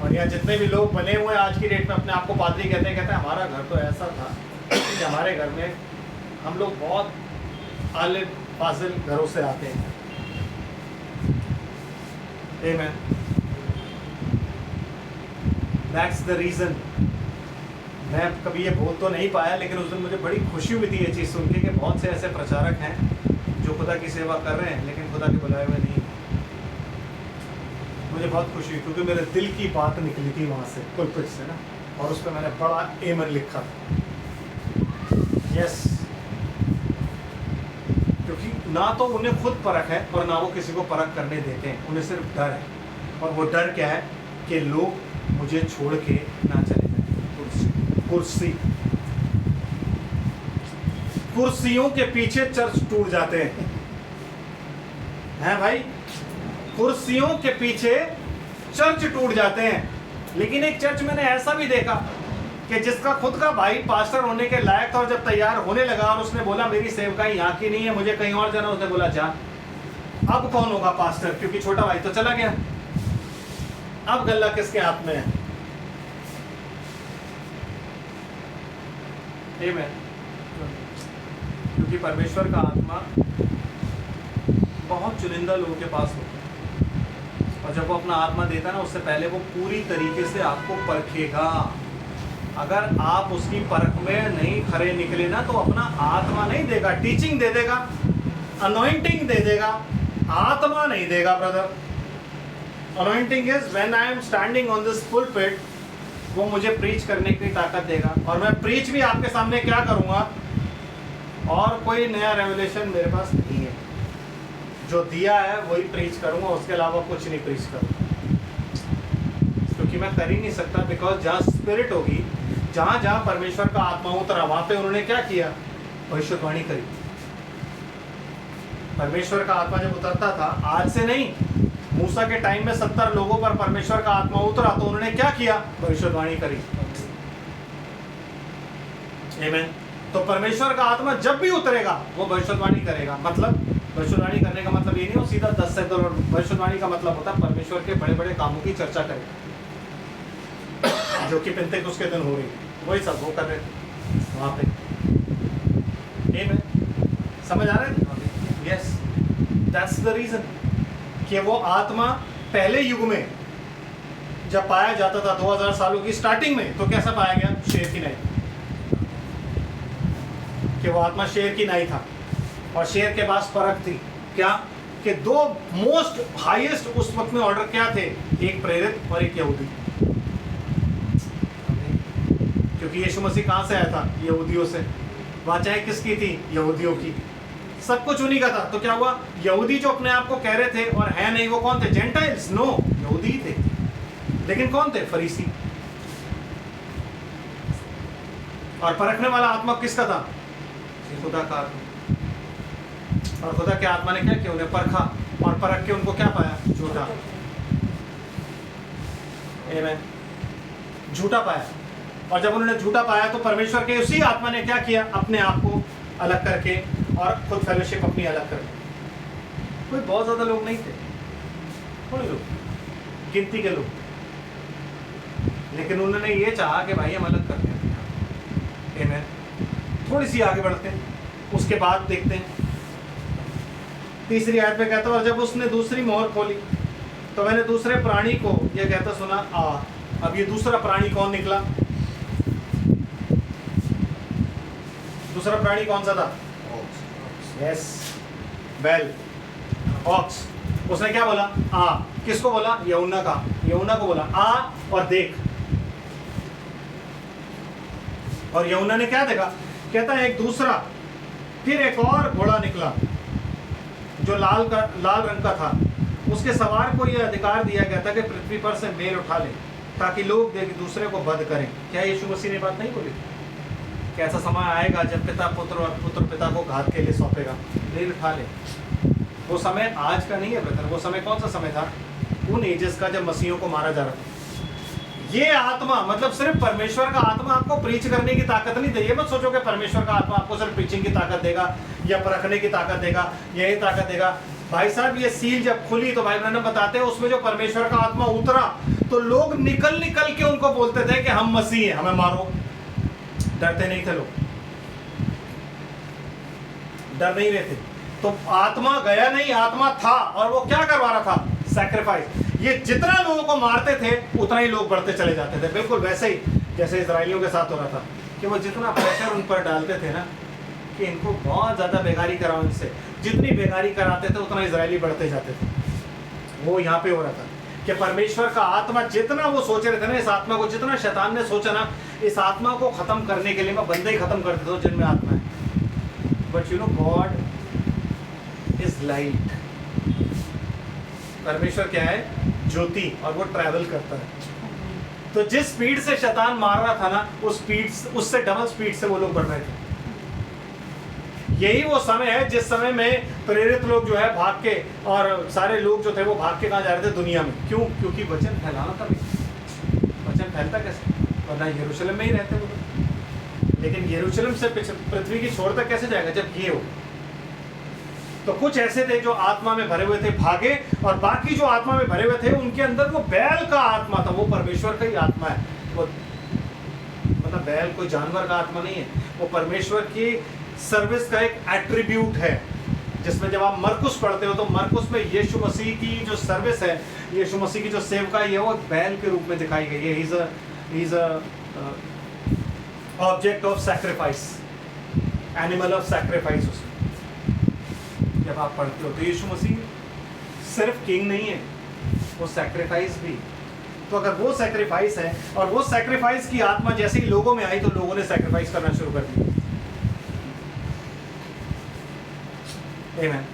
और यहाँ जितने भी लोग बने हुए आज की डेट में अपने आप को पादरी कहते हैं हमारा घर तो ऐसा था कि हमारे घर में हम लोग बहुत आले फाजिल घरों से आते हैं। Amen. That's the reason. मैं कभी ये बोल तो नहीं पाया, लेकिन उस दिन मुझे बड़ी खुशी हुई थी ये चीज़ सुन के कि बहुत से ऐसे प्रचारक हैं जो खुदा की सेवा कर रहे हैं लेकिन खुदा के बुलाए हुए नहीं। मुझे बहुत खुशी हुई क्योंकि मेरे दिल की बात निकली थी वहाँ से, पुलपिट से ना, और उस पर मैंने बड़ा एमन लिखा था। यस, क्योंकि ना तो उन्हें खुद परख है और ना वो किसी को परख करने देते हैं, उन्हें सिर्फ डर है। और वो डर क्या है? कि लोग मुझे छोड़ के ना चले जाए। कुर्सियों के पीछे चर्च टूट जाते हैं भाई, कुर्सियों के पीछे चर्च टूट जाते हैं। लेकिन एक चर्च मैंने ऐसा भी देखा कि जिसका खुद का भाई पास्टर होने के लायक था, और जब तैयार होने लगा और उसने बोला मेरी सेवकाई यहाँ की नहीं है, मुझे कहीं और जाना, उसने बोला जा। अब कौन होगा पास्टर? क्योंकि छोटा भाई तो चला गया, अब गल्ला किसके हाथ में है? आमीन। क्योंकि परमेश्वर का आत्मा बहुत चुनिंदा लोगों के पास होता है, और जब वो अपना आत्मा देता है ना, उससे पहले वो पूरी तरीके से आपको परखेगा। अगर आप उसकी परख में नहीं खरे निकले ना, तो अपना आत्मा नहीं देगा, टीचिंग दे देगा, अनॉइंटिंग दे देगा, आत्मा नहीं देगा brother. Anointing is when I am standing on this pulpit, वो मुझे प्रीच करने की ताकत देगा, और मैं प्रीच भी आपके सामने क्या करूँगा, और कोई नया रेवलेशन मेरे पास नहीं है, जो दिया है वही प्रीच करूँगा, उसके अलावा कुछ नहीं प्रीच करूँगा, क्योंकि मैं कर ही नहीं सकता। बिकॉज जहाँ स्पिरिट होगी, जहाँ जहाँ परमेश्वर का आत्मा उतरा, वहाँ पे उन्होंने क्या किया? भविष्यवाणी करी। परमेश्वर का आत्मा जब उतरता था, आज से नहीं, मूसा के टाइम में 70 लोगों पर परमेश्वर का आत्मा उतरा, तो उन्होंने क्या किया? भविष्यवाणी करी। आमीन। तो परमेश्वर का आत्मा जब भी उतरेगा वो भविष्यवाणी करेगा। मतलब भविष्यवाणी करने का मतलब ये नहीं हो सीधा 10 से तो भविष्यवाणी का मतलब होता है परमेश्वर के बड़े बड़े कामों की चर्चा करें, जो कि पेंतेकोस्त के दिन हो रही, वही सब वो कर रहे वहाँ पे। आमेन, समझ आ रहा है? यस, दैट्स द रीजन कि वो आत्मा पहले युग में जब पाया जाता था 2000 सालों की स्टार्टिंग में, तो कैसा पाया गया? शेर की नाई, कि वो आत्मा शेर की नाई था। और शेर के पास फर्क थी क्या? कि दो मोस्ट हाईएस्ट उस वक्त में ऑर्डर क्या थे? एक प्रेरित और एक यहूदी। क्योंकि यीशु मसीह कहां से आया था? यहूदियों से। वाचाएं किसकी थी? यहूदियों की। सब कुछ उन्हीं का था। तो क्या हुआ? यहूदी जो अपने आप को कह रहे थे और है नहीं, वो कौन थे? जेंटाइल्स? नो, यहूदी ही थे। लेकिन कौन थे? फरीसी। और परखने वाला आत्मा किसका था? खुदा का आत्मा। और खुदा के आत्मा ने क्या किया? उन्हें परखा और परख के उनको क्या पाया? झूठा। आमेन, झूठा पाया। और जब उन्होंने झूठा पाया तो परमेश्वर के उसी आत्मा ने क्या किया? अपने आप को अलग करके और खुद फेलोशिप अपनी अलग करके। कोई बहुत ज्यादा लोग नहीं थे, थोड़े लोग, गिनती के लोग, लेकिन उन्होंने ये चाहा कि भाई हम अलग करते हैं। आमेन, थोड़ी सी आगे बढ़ते हैं, उसके बाद देखते हैं। तीसरी आयत में कहता है, और जब उसने दूसरी मोहर खोली तो मैंने दूसरे प्राणी को यह कहता सुना, आ। अब ये दूसरा प्राणी कौन निकला? दूसरा प्राणी कौन सा था? यस, बैल, ऑक्स। उसने क्या बोला? आ। किसको बोला? यूहन्ना का, यूहन्ना को बोला आ और देख। और यूहन्ना ने क्या देखा? कहता है एक दूसरा, फिर एक और घोड़ा निकला जो लाल रंग का था। उसके सवार को यह अधिकार दिया गया था कि पृथ्वी पर से मेल उठा ले, ताकि लोग एक दूसरे को वध करें। क्या यीशु मसीह ने बात नहीं बोली? क्या ऐसा समय आएगा जब पिता पुत्र और पुत्र पिता को घात के लिए सौंपेगा? मेल उठा ले। वो समय आज का नहीं है ब्रदर। वो समय कौन सा समय था? उन एजेस का जब मसीहों को मारा जा रहा था। ये आत्मा मतलब सिर्फ परमेश्वर का आत्मा आपको प्रीच करने की ताकत नहीं दे। ये मत सोचो कि परमेश्वर का आत्मा आपको सिर्फ प्रीचिंग की ताकत देगा या परखने की ताकत देगा, यही ताकत देगा। भाई साहब, ये सील जब खुली तो भाई ब्रैनम बताते हैं उसमें जो परमेश्वर का आत्मा उतरा तो लोग निकल निकल के उनको बोलते थे कि हम मसीह हैं, हमें मारो। डरते नहीं थे लोग, डर नहीं रहे थे। तो आत्मा गया नहीं, आत्मा था। और वो क्या करवा रहा था? सैक्रिफाइस। ये जितना लोगों को मारते थे उतना ही लोग बढ़ते चले जाते थे। बिल्कुल वैसे ही जैसे इजराइलियों के साथ हो रहा था कि वो जितना प्रेशर उन पर डालते थे ना कि इनको बहुत ज्यादा बेगारी कराओ इनसे, जितनी बेगारी कराते थे उतना इजरायली बढ़ते जाते थे। वो यहाँ पे हो रहा था कि परमेश्वर का आत्मा जितना वो सोच रहे थे ना, इस आत्मा को जितना शैतान ने सोचा ना, इस आत्मा को खत्म करने के लिए मैं बंदे ही खत्म कर देता हूँ जिनमें आत्मा है। But you know God is light. परमेश्वर क्या है? ज्योति, और वो ट्रैवल करता है। तो जिस स्पीड से शैतान मार रहा था ना, उस स्पीड उससे डबल स्पीड से वो लोग बढ़ रहे थे। यही वो समय है जिस समय में प्रेरित लोग जो है भाग के, और सारे लोग जो थे वो भाग के कहाँ जा रहे थे? दुनिया में। क्यों? क्योंकि वचन फैलाना था। वचन फैलता कैसे? वरना यरूशलेम में ही रहते वो। लेकिन यरूशलेम से पृथ्वी की छोर तक कैसे जाएगा जब ये हो? तो कुछ ऐसे थे जो आत्मा में भरे हुए थे, भागे, और बाकी जो आत्मा में भरे हुए थे उनके अंदर वो बैल का आत्मा था। वो परमेश्वर का ही आत्मा है। वो मतलब बैल कोई जानवर का आत्मा नहीं है, वो परमेश्वर की सर्विस का एक एट्रीब्यूट है। जिसमें जब आप मरकुस पढ़ते हो तो मरकुस में यीशु मसीह की जो सर्विस है, यीशु मसीह की जो सेवका है, वो बैल के रूप में दिखाई गई है। He is a object of sacrifice, animal of sacrifice. जब आप पढ़ते हो तो यीशु मसीह सिर्फ किंग नहीं है, वो सैक्रिफाइस भी। तो अगर वो सैक्रिफाइस है और वो सैक्रिफाइस की आत्मा जैसे ही लोगों में आई तो लोगों ने सैक्रिफाइस करना शुरू कर दिया। आमीन।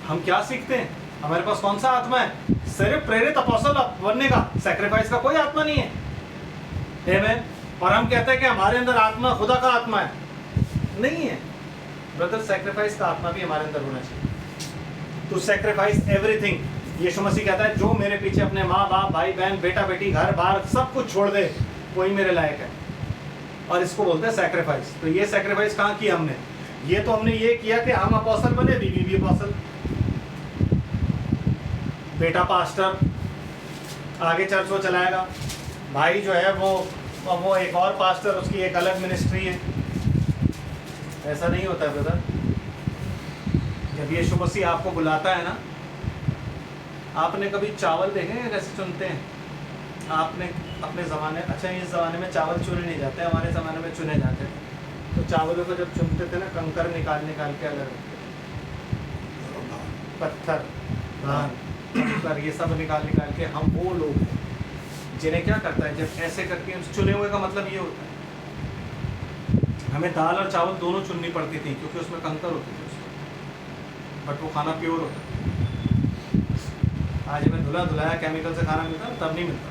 हम क्या सीखते हैं? हमारे पास कौन सा आत्मा है? सिर्फ प्रेरित अपोस्तल बनने का, सैक्रिफाइस का कोई आत्मा नहीं है। आमीन। और हम कहते हैं कि हमारे अंदर आत्मा खुदा का आत्मा है, नहीं है ब्रदर। सैक्रिफाइस का आत्मा भी हमारे अंदर होना चाहिए। To sacrifice everything. Yeshu Masih कहता है जो मेरे पीछे अपने माँ बाप, भाई बहन, बेटा बेटी, घर बार सब कुछ छोड़ दे, वही मेरे लायक है। और इसको बोलते हैं सैक्रिफाइस। तो ये सैक्रिफाइस कहाँ की हमने? ये तो हमने ये किया कि हम अपोस्टल बने, बीवी भी अपोस्टल, बेटा पास्टर, आगे चर्च वो चलाएगा, भाई जो है वो एक और पास्टर, उसकी एक अलग मिनिस्ट्री है। ऐसा नहीं होता है ब्रदर। जब यीशु मसीह आपको बुलाता है ना, आपने कभी चावल देखे हैं कैसे चुनते हैं? आपने अपने ज़माने, अच्छा इस ज़माने में चावल चुने नहीं जाते, हमारे ज़माने में चुने जाते थे। तो चावलों को जब चुनते थे ना, कंकर निकाल के अलग रखते, पत्थर, धान, कंकर, ये सब निकाल के हम वो लोग हैं जिन्हें क्या करता है, जब ऐसे करके चुने हुए का मतलब ये होता है, हमें दाल और चावल दोनों चुननी पड़ती थी क्योंकि उसमें कंकर होते थे उसमें, बट वो खाना प्योर होता है। आज हमें धुलाया केमिकल से खाना मिलता, तब नहीं मिलता,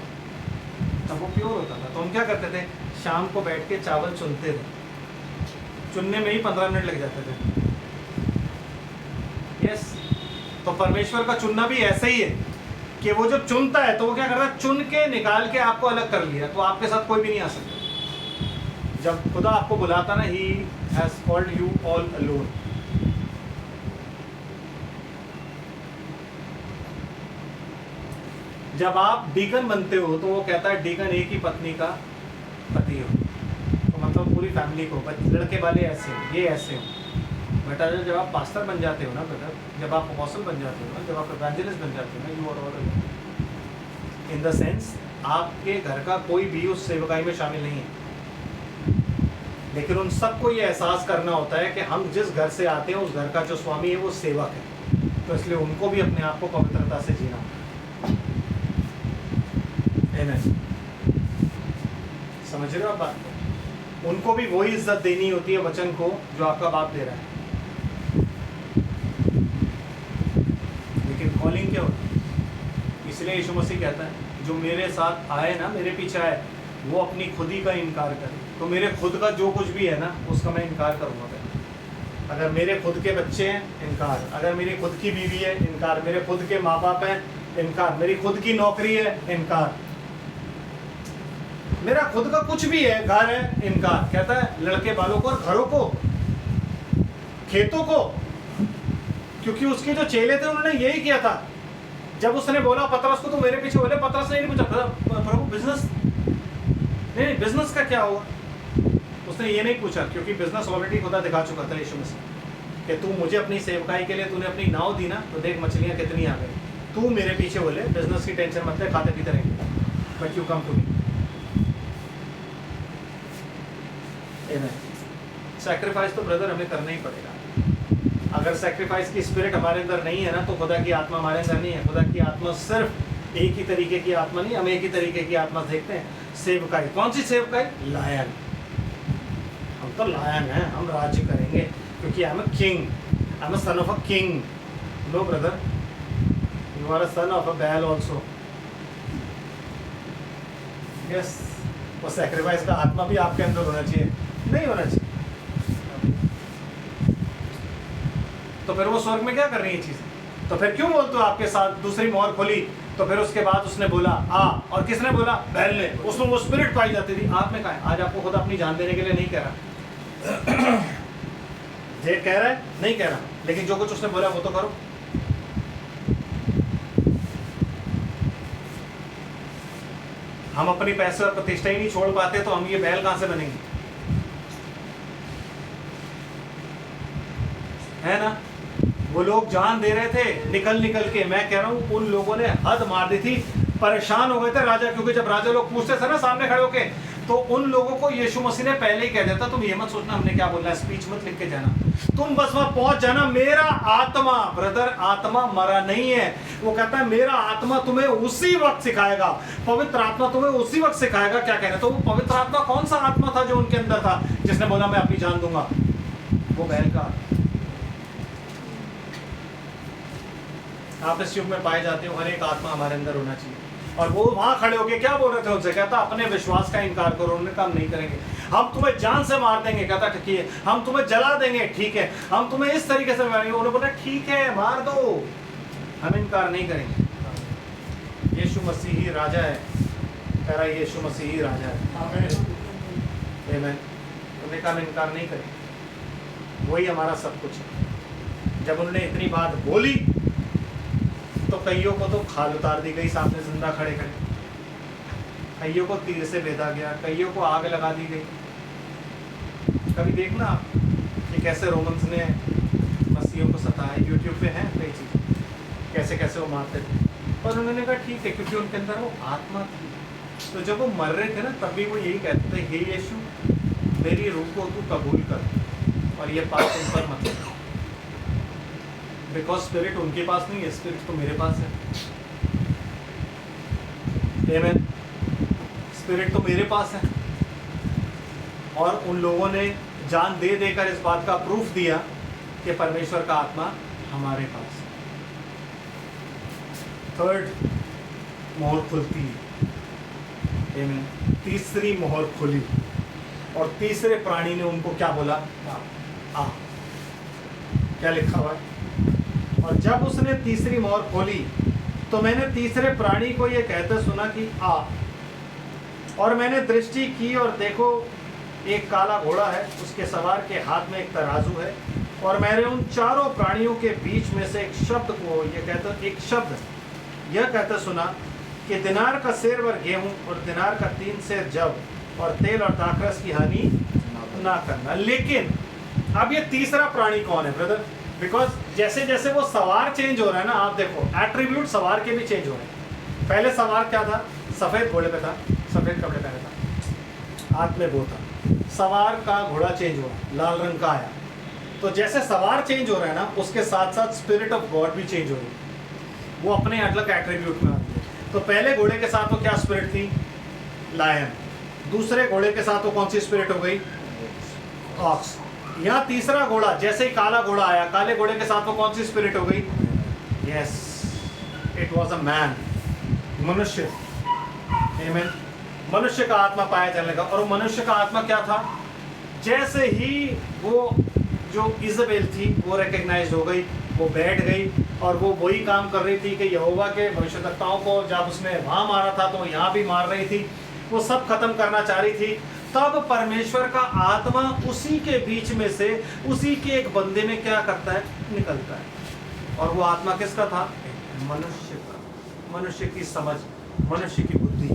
तब वो प्योर होता था। तो हम क्या करते थे, शाम को बैठ के चावल चुनते थे, चुनने में ही 15 मिनट लग जाते थे। यस, तो परमेश्वर का चुनना भी ऐसा ही है कि वो जब चुनता है तो वो क्या करता है, चुन के निकाल के आपको अलग कर लिया, तो आपके साथ कोई भी नहीं आ सकता। जब खुदा आपको बुलाता ना, he has called you all alone. जब आप डीकन बनते हो तो वो कहता है डीकन एक ही पत्नी का पति हो, तो मतलब पूरी फैमिली को, लड़के वाले ऐसे हो, ये ऐसे हो। बेटा जब आप पास्टर बन जाते हो ना ब्रदर, जब आप अपोस्टल बन जाते हो ना, जब आप इवेंजलिस्ट बन जाते हो ना, you are all in the sense आपके घर का कोई भी उस सेवकाई में शामिल नहीं है, लेकिन उन सबको ये एहसास करना होता है कि हम जिस घर से आते हैं उस घर का जो स्वामी है वो सेवक है, तो इसलिए उनको भी अपने आप को पवित्रता से जीना। समझ रहे हो आप बात को? उनको भी वही इज्जत देनी होती है वचन को जो आपका बाप दे रहा है। लेकिन कॉलिंग क्या होता है? इसलिए यीशु मसीह कहता है जो मेरे साथ आए ना, मेरे पीछे आए, वो अपनी खुद ही का इनकार करे। तो मेरे खुद का जो कुछ भी है ना, उसका मैं इनकार करूँगा। अगर मेरे खुद के बच्चे हैं, इनकार। अगर मेरी खुद की बीवी है, इनकार। मेरे खुद के माँ बाप हैं, इनकार। मेरी खुद की नौकरी है, इनकार। मेरा खुद का कुछ भी है, घर है, इनकार। कहता है लड़के बालों को और घरों को, खेतों को, क्योंकि उसके जो चेले थे उन्होंने यही किया था। जब उसने बोला पतरस को, तो मेरे पीछे बोले, पतरस ने नहीं पूछा प्रभु बिजनेस नहीं, बिजनेस का क्या होगा। उसने ये नहीं पूछा क्योंकि बिजनेस ऑलरेडी खुदा दिखा चुका था यीशु मसीह कि तू मुझे अपनी सेवकाई के लिए तूने अपनी नाव दी ना, तो देख मछलियाँ कितनी आ गई। तू मेरे पीछे बोले, बिजनेस की टेंशन मत ले, खाते पीते रहेंगे, but you come to me. Sacrifice तो ब्रदर हमें करना ही पड़ेगा। अगर सैक्रिफाइस की स्पिरिट हमारे अंदर नहीं है ना, तो खुदा की आत्मा हमारे अंदर नहीं है। खुदा की आत्मा सिर्फ एक ही तरीके की आत्मा नहीं, हम एक ही तरीके की आत्मा देखते हैं, सेवकाई। कौन सी सेवकाई? लायन। हम तो लायन हैं, हम राज्य करेंगे क्योंकि I am a king, I am a son of a king. No brother, you are a son of a bell also. Yes, वो सैक्रिफाइस का आत्मा भी आपके अंदर होना चाहिए, नहीं होना चाहिए। तो फिर वो स्वर्ग में क्या कर रही है चीज़? तो फिर क्यों बोलते हो आपके साथ दूसरी मोहर खोली, तो फिर उसके बाद उसने बोला आ, और किसने बोला? बैल ने। उसमें वो स्पिरिट पाई जाती थी। आप में कहा है? आज आपको खुद अपनी जान देने के लिए नहीं कह रहा, जे कह रहा है नहीं कह रहा, लेकिन जो कुछ उसने बोला वो तो करो। हम अपनी पैसे और प्रतिष्ठा ही नहीं छोड़ पाते, तो हम ये बैल कहां से बनेंगे? है ना? वो लोग जान दे रहे थे निकल के, मैं कह रहा हूं उन लोगों ने हद मार दी थी, परेशान हो गए थे राजा, क्योंकि जब राजा लोग पूछते थे ना सामने खड़े होके, तो उन लोगों को यीशु मसीह ने पहले ही कह देता, तुम ये मत सोचना हमने क्या बोलना है, स्पीच मत लिख के जाना, तुम बस वहां पहुंच जाना। मेरा आत्मा, ब्रदर, आत्मा मरा नहीं है। वो कहता है मेरा आत्मा तुम्हें उसी वक्त सिखाएगा, पवित्र आत्मा तुम्हें उसी वक्त सिखाएगा क्या कहना। तो वो पवित्र आत्मा कौन सा आत्मा था जो उनके अंदर था, जिसने बोला मैं अपनी जान दूंगा? वो बैल का। आप इस युग में पाए जाते हो, हर एक आत्मा हमारे अंदर होना चाहिए। और वो वहां खड़े होके क्या बोल रहे थे उनसे? कहता अपने विश्वास का इनकार करो। उन्होंने काम नहीं करेंगे, हम तुम्हें जान से मार देंगे। कहता ठीक है, हम तुम्हें जला देंगे, ठीक है, हम तुम्हें इस तरीके से मारेंगे। उन्होंने बोला ठीक है मार दो, हम इनकार नहीं करेंगे। यीशु मसीह ही राजा है, कह रहा है यीशु मसीह ही राजा है। आमीन। उन्होंने कहा हम इनकार नहीं करेंगे। वही हमारा सब कुछ है। जब उन्होंने इतनी बात बोली तो कईयों को तो खाल उतार दी गई सामने जिंदा खड़े खड़े, कईयों को तीर से बेधा गया, कईयों को आग लगा दी गई। कभी देखना आप कि कैसे रोमन्स ने मसीहों को सताया, यूट्यूब पे है कई चीज़, कैसे कैसे वो मारते थे। पर उन्होंने कहा ठीक है, क्योंकि उनके अंदर वो आत्मा थी। तो जब वो मर रहे थे ना, तब भी वो यही कहते थे, हे यीशु मेरी रूह को तू कबूल कर और ये पाप तुम पर मत कर। बिकॉज स्पिरिट उनके पास नहीं है, स्पिरिट तो मेरे पास है। आमीन। स्पिरिट तो मेरे पास है। और उन लोगों ने जान दे देकर इस बात का प्रूफ दिया कि परमेश्वर का आत्मा हमारे पास है। थर्ड मोहर खुलती है, आमीन। तीसरी मोहर खुली और तीसरे प्राणी ने उनको क्या बोला? आ। क्या लिखा हुआ है? और जब उसने तीसरी मोहर खोली तो मैंने तीसरे प्राणी को यह कहते सुना कि आ। और मैंने दृष्टि की और देखो एक काला घोड़ा है, उसके सवार के हाथ में एक तराजू है। और मैंने उन चारों प्राणियों के बीच में से एक शब्द को यह कहते सुना कि दिनार का सेर भर गेहूं और दिनार का 3 सेर जव और तेल और दाखरस की हानि ना करना। लेकिन अब ये तीसरा प्राणी कौन है ब्रदर? बिकॉज जैसे जैसे वो सवार चेंज हो रहा है ना, आप देखो एट्रीब्यूट सवार के भी चेंज हो रहे हैं। पहले सवार क्या था? सफेद घोड़े पे था, सफेद कपड़े पहने था, हाथ में वो था। सवार का घोड़ा चेंज हुआ, लाल रंग का आया। तो जैसे सवार चेंज हो रहा है ना, उसके साथ साथ स्पिरिट ऑफ गॉड भी चेंज हो रही है, वो अपने अलग एट्रीब्यूट में आती है। तो पहले घोड़े के साथ वो क्या स्पिरिट थी? लायन। दूसरे घोड़े के साथ वो कौन सी स्पिरिट हो गई? ऑक्स। यहाँ तीसरा घोड़ा, जैसे ही काला घोड़ा आया, काले घोड़े के साथ वो कौन सी स्पिरिट हो गई? Yes, it was a man, मनुष्य। आमीन। मनुष्य का आत्मा पाया जाने लगा। और मनुष्य का आत्मा क्या था? जैसे ही वो जो इज़बेल थी वो रिकग्नाइज हो गई, वो बैठ गई और वो वही काम कर रही थी कि यहोवा के भविष्यद्वक्ताओं को जब उसने वहाँ मारा था तो यहाँ भी मार रही थी, वो सब खत्म करना चाह रही थी। तब परमेश्वर का आत्मा उसी के बीच में से, उसी के एक बंदे में क्या करता है? निकलता है। और वो आत्मा किसका था? मनुष्य का। मनुष्य की समझ, मनुष्य की बुद्धि,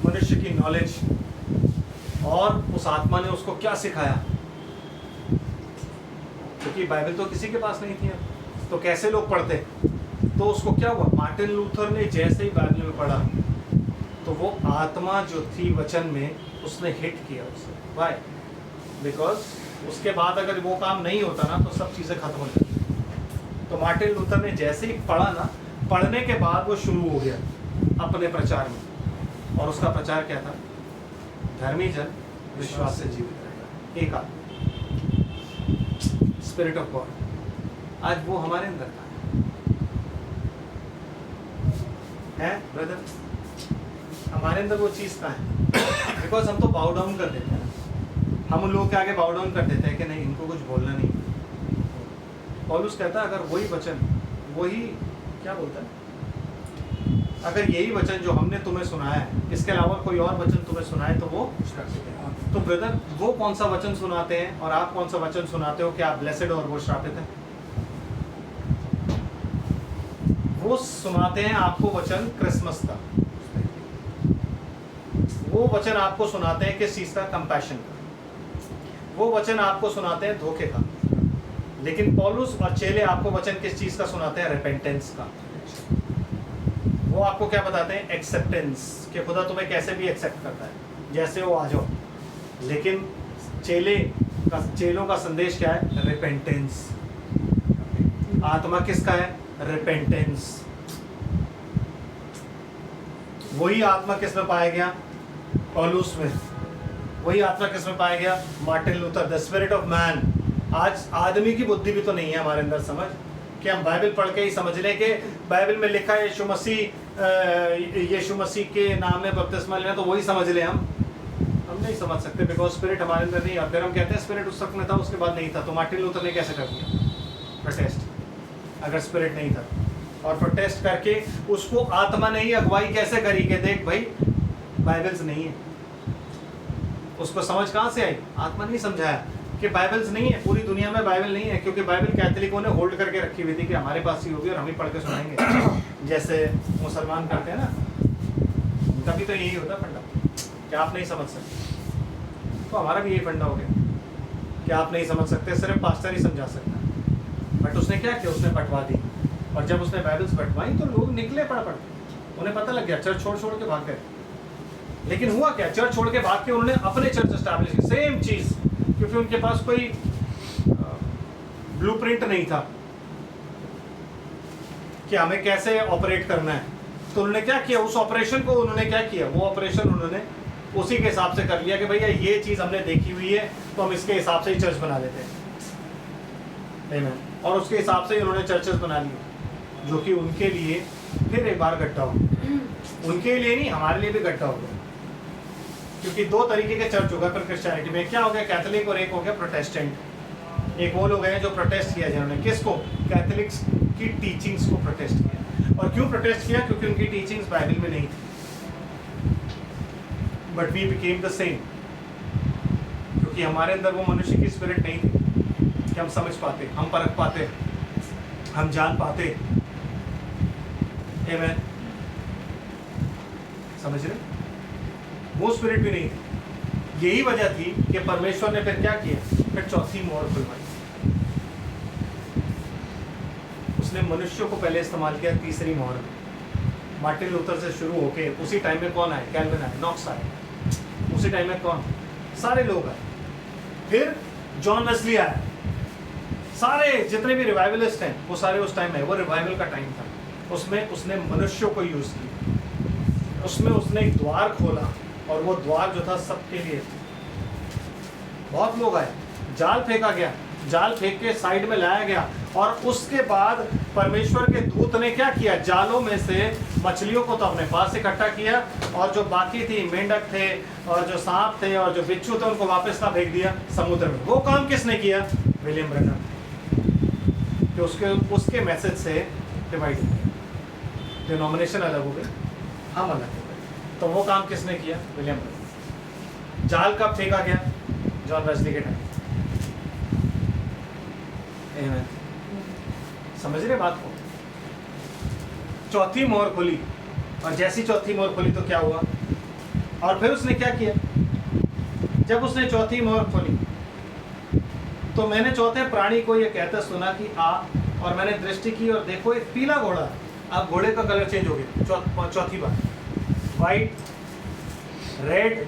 मनुष्य की नॉलेज। और उस आत्मा ने उसको क्या सिखाया? क्योंकि बाइबल तो किसी के पास नहीं थी, तो कैसे लोग पढ़ते? तो उसको क्या हुआ? मार्टिन लूथर ने जैसे ही बाइबल में पढ़ा तो वो आत्मा जो थी वचन में, उसने हिट किया उसे। वाई? बिकॉज उसके बाद अगर वो काम नहीं होता ना तो सब चीज़ें खत्म हो जाती। तो मार्टिन लूथर ने जैसे ही पढ़ा ना, पढ़ने के बाद वो शुरू हो गया अपने प्रचार में। और उसका प्रचार क्या था? धर्मी जन विश्वास से जीवित रहेगा। एक आत्मा, स्पिरिट ऑफ गॉड। आज वो हमारे अंदर का है ब्रदर, हमारे अंदर वो चीज़ का है। बिकॉज हम तो बाउ डाउन कर देते हैं ना, हम उन लोगों के आगे बाउ डाउन कर देते हैं कि नहीं, इनको कुछ बोलना नहीं। पौलुस कहता है अगर वही वचन, वही क्या बोलता है, अगर यही वचन जो हमने तुम्हें सुनाया है, इसके अलावा कोई और वचन तुम्हें सुनाए तो वो तो ब्रदर वो कौन सा वचन सुनाते हैं और आप कौन सा वचन सुनाते हो कि आप ब्लेसेड और वो श्रापित हैं? वो सुनाते हैं आपको वचन क्रिसमस का, वो वचन आपको सुनाते हैं किस चीज़ का? कंपैशन का। वो वचन आपको सुनाते हैं धोखे का। लेकिन पौलुस और चेले आपको वचन किस चीज़ का सुनाते हैं? रिपेंटेंस का। वो आपको क्या बताते हैं? एक्सेप्टेंस, कि खुदा तुम्हें कैसे भी एक्सेप्ट करता है, जैसे वो आ जाओ। लेकिन चेलों का संदेश क्या है? रिपेंटेंस। आत्मा किसका है? रिपेंटेंस। वही आत्मा किस में पाया गया? पौलुस में। वही आत्मा किस में पाया गया? Martin Luther. The spirit of man. आज आदमी की बुद्धि भी तो नहीं है हमारे अंदर समझ, कि हम बाइबल पढ़ के ही समझ लें कि बाइबल में लिखा है यीशु मसीह के नाम में बपतिस्मा लेना, तो वही समझ लें। हम नहीं समझ सकते, बिकॉज स्पिरिट हमारे अंदर नहीं है। फिर हम कहते हैं स्पिरिट उस वक्त में था, उसके बाद नहीं था। तो मार्टिन लूथर ने कैसे कर दिया प्रोटेस्ट, अगर स्पिरिट नहीं था? और प्रोटेस्ट करके उसको आत्मा ने ही अगुवाई कैसे करी कि देख भाई बाइबल्स नहीं है। उसको समझ कहाँ से आई? आत्मा नहीं समझाया। कि बाइबल्स नहीं है, पूरी दुनिया में बाइबल नहीं है, क्योंकि बाइबल कैथोलिकों ने होल्ड करके रखी हुई थी कि हमारे पास ही होगी और हम ही पढ़ के सुनाएंगे, जैसे मुसलमान करते हैं ना। तभी तो यही होता है फंडा कि आप नहीं समझ सकते। तो हमारा भी यही फंडा हो गया कि आप नहीं समझ सकते, सिर्फ पास्टर ही समझा सकता है। बट उसने क्या किया, उसने बंटवा दी, और जब उसने बाइबल्स बंटवाई तो लोग निकले पढ़ पढ़ के, उन्हें पता लग गया, चर्च छोड़ छोड़ के भाग गए। लेकिन हुआ क्या, चर्च छोड़ के भाग के उन्होंने अपने चर्च एस्टैब्लिश की, सेम चीज़, क्योंकि उनके पास कोई ब्लूप्रिंट नहीं था कि हमें कैसे ऑपरेट करना है। तो उन्होंने क्या किया, उस ऑपरेशन को उन्होंने क्या किया, वो ऑपरेशन उन्होंने उसी के हिसाब से कर लिया कि भैया ये चीज़ हमने देखी हुई है तो हम इसके हिसाब से ही चर्च बना लेते हैं। आमीन। और उसके हिसाब से ही उन्होंने चर्चेस बना लिए, जो कि उनके लिए फिर एक बार गड्ढा हो, उनके लिए नहीं, हमारे लिए भी गड्ढा हो गया। क्योंकि दो तरीके के चर्च हो गए फिर क्रिश्चियनिटी में, क्या हो गया, कैथोलिक और एक हो गया प्रोटेस्टेंट। एक वो लोग हैं जो प्रोटेस्ट किया जिन्होंने, किसको, कैथोलिक्स की टीचिंग्स को प्रोटेस्ट किया। और क्यों प्रोटेस्ट किया, क्योंकि उनकी टीचिंग्स बाइबल में नहीं थी। But we became the same, क्योंकि हमारे अंदर वो मनुष्य की स्पिरिट नहीं थी कि हम समझ पाते, हम परख पाते, हम जान पाते। आमीन। समझ रहे, वो स्पिरिट भी नहीं थी। यही वजह थी कि परमेश्वर ने फिर क्या किया, फिर चौथी मोहर खुलवाई। उसने मनुष्यों को पहले इस्तेमाल किया तीसरी मोहर में। मार्टिन लूथर से शुरू होके उसी टाइम में कौन आए, कैल्विन आए, नॉक्स आए, उसी टाइम में कौन, सारे लोग आए। फिर जॉन वेस्ली आया, सारे जितने भी रिवाइवलिस्ट हैं वो सारे उस टाइम में, वो रिवाइवल का टाइम था। उसमें उसने मनुष्यों को यूज किया, उसमें उसने एक द्वार खोला, और वो द्वार जो था सबके लिए। बहुत लोग आए, जाल फेंका गया, जाल फेंक के साइड में लाया गया, और उसके बाद परमेश्वर के दूत ने क्या किया, जालों में से मछलियों को तो अपने पास इकट्ठा किया, और जो बाकी थी, मेंढक थे और जो सांप थे और जो बिच्छू थे, उनको वापस ना फेंक दिया समुद्र में। वो काम किसने किया, विलियम ब्रनम। कि उसके मैसेज से डिवाइड हो गए, डिनोमिनेशन अलग हो गए, हम अलग हो गए। तो वो काम किसने किया, विलियम ब्रनम। जाल कब फेंका गया, जॉन वेस्ली के टाइम। समझ रहे बात को। चौथी मोहर खुली, और जैसी चौथी मोहर खुली तो क्या हुआ, और फिर उसने क्या किया, जब उसने चौथी मोहर खोली तो मैंने चौथे प्राणी को यह कहते सुना कि आ, और मैंने दृष्टि की और देखो एक पीला घोड़ा। अब घोड़े का कलर चेंज हो गया चौथी बार, white, red,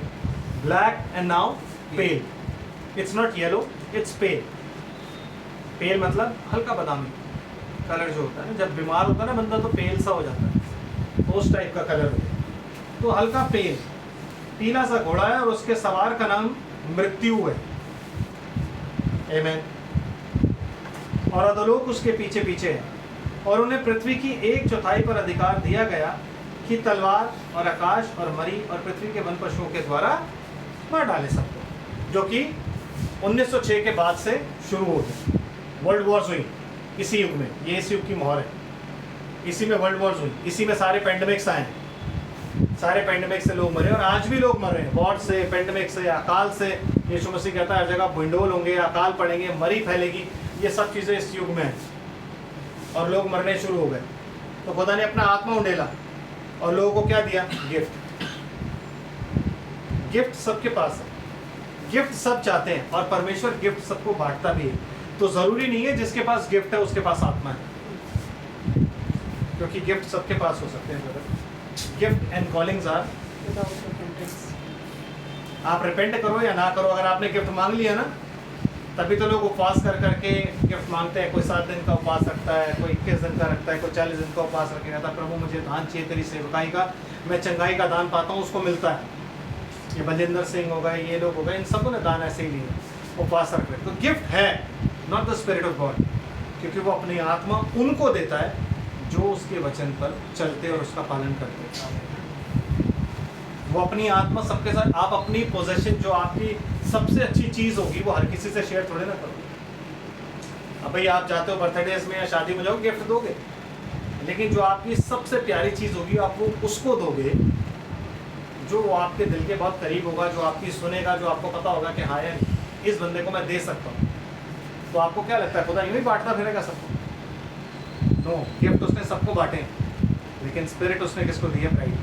black and now pale. It's not yellow, it's pale. Pale मतलब हल्का बादामी कलर जो होता है, जब बीमार होता है ना बंदा तो पेल सा हो जाता है, तो उस टाइप का कलर हो। तो हल्का पेल पीला सा घोड़ा है, और उसके सवार का नाम मृत्यु है। आमीन। और अधोलोक उसके पीछे पीछे है, और उन्हें पृथ्वी की 1/4 पर अधिकार दिया गया कि तलवार और आकाश और मरी और पृथ्वी के वन पशुओं के द्वारा मार डाले सबको, जो कि 1906 के बाद से शुरू हो गई। वर्ल्ड वॉर्स हुई इसी युग में, ये इस युग की मोहर है, इसी में वर्ल्ड वॉर्स हुई, इसी में सारे पेंडेमिक्स आए, सारे पेंडेमिक से लोग मरे, और आज भी लोग मर रहे हैं, वॉर से, पेंडेमिक से, अकाल से। यीशु मसीह कहता है हर जगह विंडोल होंगे, अकाल पड़ेंगे, मरी फैलेगी, ये सब चीज़ें इस युग में हैं, और लोग मरने शुरू हो गए। तो खुदा ने अपना आत्मा उंडेला और लोगों को क्या दिया, गिफ्ट। गिफ्ट सबके पास है, गिफ्ट सब चाहते हैं, और परमेश्वर गिफ्ट सबको बांटता भी है। तो ज़रूरी नहीं है जिसके पास गिफ्ट है उसके पास आत्मा है, क्योंकि गिफ्ट सबके पास हो सकते हैं। Gift and callings are without repentance. आप रिपेंट करो या ना करो, अगर आपने गिफ्ट मांग लिया ना, तभी तो लोग उपवास कर करके गिफ्ट मांगते हैं। कोई 7 दिन का उपवास रखता है, कोई 21 दिन का रखता है, कोई 40 दिन का उपवास रखे रहता है। प्रभु मुझे दान चाहिए तेरी सेवकाई का, मैं चंगाई का दान पाता हूँ, उसको मिलता है। ये बलजिंदर सिंह हो गए, ये लोग हो गए, इन सबों ने दान ऐसे ही लिए, उपवास रख रहे। तो गिफ्ट है, not the spirit of God, क्योंकि वो अपनी आत्मा उनको देता है जो उसके वचन पर चलते और उसका पालन करते। वो अपनी आत्मा सबके साथ, आप अपनी पोजेशन जो आपकी सबसे अच्छी चीज़ होगी वो हर किसी से शेयर थोड़े ना करोगे। अब भाई आप जाते हो बर्थडेज में या शादी में जाओगे, गिफ्ट दोगे, लेकिन जो आपकी सबसे प्यारी चीज़ होगी आप वो उसको दोगे जो वो आपके दिल के बहुत करीब होगा, जो आपकी सुनेगा, जो आपको पता होगा कि हाँ यार इस बंदे को मैं दे सकता हूँ, तो आपको क्या लगता है खुदा यूं ही बांटता फिरेगा सबको? नो, गिफ्ट उसने सबको बांटे, लेकिन स्पिरिट उसने किसको दिया? प्राइड।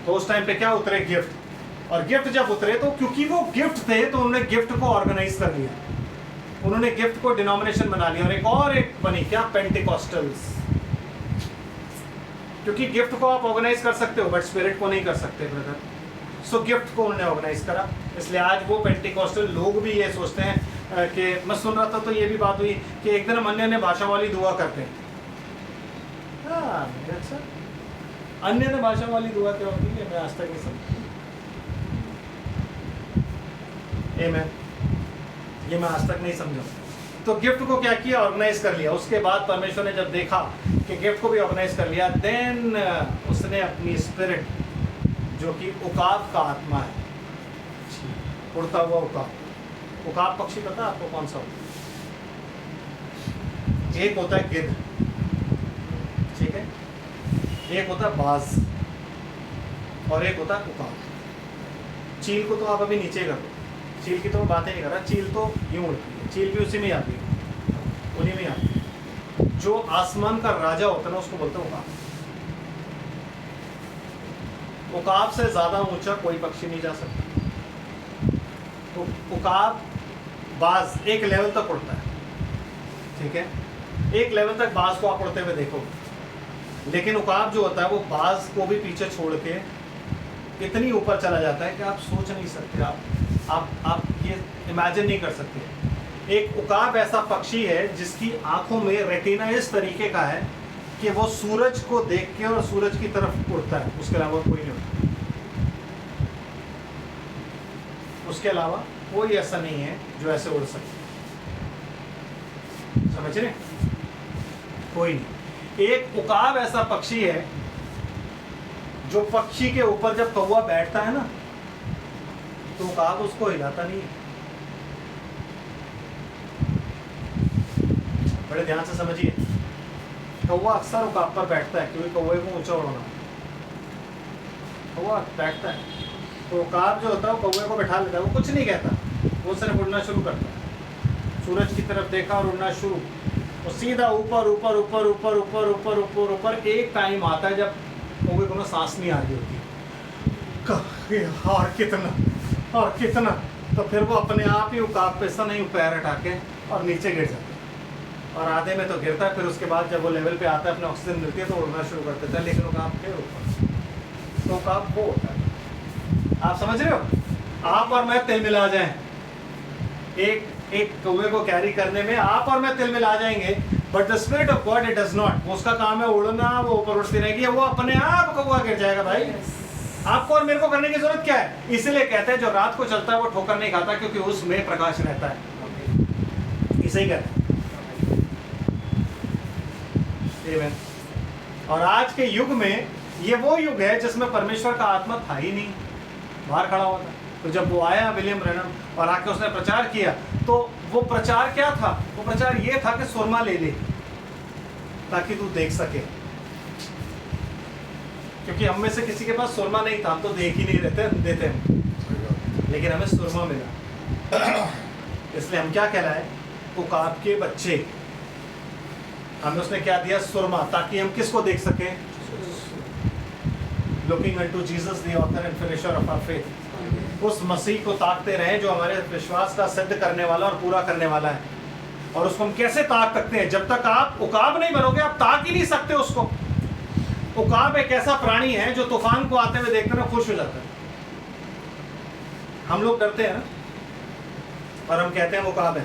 तो उस टाइम पे क्या उतरे? गिफ्ट। और गिफ्ट जब उतरे तो क्योंकि वो गिफ्ट थे तो उन्होंने गिफ्ट को ऑर्गेनाइज कर लिया, उन्होंने गिफ्ट को डिनोमिनेशन बना लिया, और एक बनी क्या? पेंटिकॉस्टल्स। क्योंकि गिफ्ट को आप ऑर्गेनाइज कर सकते हो बट स्पिरिट को नहीं कर सकते ब्रदर। सो गिफ्ट को उन्होंने ऑर्गेनाइज करा, इसलिए आज वो पेंटिकॉस्टल लोग भी ये सोचते हैं कि मैं सुन रहा था तो ये भी बात हुई कि एक दिन हम अन्य भाषा वाली दुआ करते हैं। अच्छा, अन्य भाषा वाली दुआ क्या होती है? मैं आज तक नहीं समझा। आमीन, ये मैं आज तक नहीं समझा। तो गिफ्ट को क्या किया? ऑर्गेनाइज कर लिया। उसके बाद परमेश्वर ने जब देखा कि गिफ्ट को भी ऑर्गेनाइज कर लिया, देन उसने अपनी स्पिरिट, जो कि उकाब का आत्मा है, उड़ता हुआ उकाब। उकाब पक्षी पता है आपको कौन सा होता है? एक होता है गिद्ध, ठीक है, एक होता है बाज, और एक होता है उकाब। चील को तो आप अभी नीचे कर दो, चील की तो मैं बात ही नहीं कर रहा, चील तो यूं उड़ती है, चील भी उसी में आती है, उन्हीं में आती है। जो आसमान का राजा होता है ना उसको बोलते हैं उकाब। उकाब से ज्यादा ऊंचा कोई पक्षी नहीं जा सकता। तो उकाब, बाज एक लेवल तक उड़ता है, ठीक है, एक लेवल तक बाज को आप उड़ते हुए देखो, लेकिन उकाब जो होता है वो बाज को भी पीछे छोड़ के इतनी ऊपर चला जाता है कि आप सोच नहीं सकते, आप ये इमेजिन नहीं कर सकते। एक उकाब ऐसा पक्षी है जिसकी आंखों में रेटिना इस तरीके का है कि वो सूरज को देख के और सूरज की तरफ उड़ता है, उसके अलावा कोई नहीं उड़ता। उसके अलावा कोई ऐसा नहीं है जो ऐसे उड़ सकता, समझ रहे? कोई नहीं। एक उकाब ऐसा पक्षी है जो पक्षी के ऊपर जब कौवा बैठता है ना तो उकाब उसको हिलाता नहीं है। बड़े ध्यान से समझिए, कौवा अक्सर उकाब पर बैठता है क्योंकि कौवे को ऊंचा उड़ाना, कौवा बैठता है तो उकाब जो होता है वो कौवे को बैठा लेता है, वो कुछ नहीं कहता, वो सिर्फ उड़ना शुरू करता है। सूरज की तरफ देखा और उड़ना शुरू, और सीधा ऊपर ऊपर ऊपर ऊपर ऊपर ऊपर ऊपर ऊपर। एक टाइम आता है जब कौवे को ना सांस नहीं आ रही होती, और कितना और कितना, तो फिर वो अपने आप ही उकाब पे नहीं पैर हटा के और नीचे गिर जाता है, और आधे में तो गिरता है, फिर उसके बाद जब वो लेवल पे आता है अपने ऑक्सीजन मिलती है तो उड़ना शुरू कर देता है, लेकिन उकाब फिर ऊपर, तो उकाब वो होता है। आप समझ रहे हो? आप और मैं तिल मिला जाएं, एक कौवे को कैरी करने में आप और मैं तिल मिला जाएंगे, but the spirit of God it does not. उसका काम है उड़ना, वो ऊपर उड़ती रहेगी, वो अपने आप कौवा गिर जाएगा। भाई आपको और मेरे को करने की जरूरत क्या है? इसलिए कहते हैं जो रात को चलता है वो ठोकर नहीं खाता, क्योंकि उसमें प्रकाश रहता है। इसे ही कहते हैं। और आज के युग में ये वो युग है जिसमें परमेश्वर का आत्मा था ही नहीं, बाहर खड़ा हुआ था। तो जब वो आया विलियम ब्रैनम और आके उसने प्रचार किया, तो वो प्रचार क्या था? वो प्रचार ये था कि सुरमा ले ले ताकि तू देख सके, क्योंकि हम में से किसी के पास सुरमा नहीं था, हम तो देख ही नहीं देते हम, लेकिन हमें सुरमा मिला, इसलिए हम क्या कहलाए? उकाब के बच्चे। हमें उसने क्या दिया? सुरमा, ताकि हम किसको देख सके? Looking unto Jesus the author and finisher of our faith. उस मसीह को ताकते रहे जो हमारे विश्वास का सिद्ध करने वाला और पूरा करने वाला है। और उसको हम कैसे ताक सकते हैं? जब तक आप उकाब नहीं बनोगे आप ताक ही नहीं सकते उसको। उकाब एक ऐसा प्राणी है जो तूफान को आते हुए देखकर ना खुश हो जाता है। हम लोग डरते हैं ना और हम कहते हैं वो उकाब है,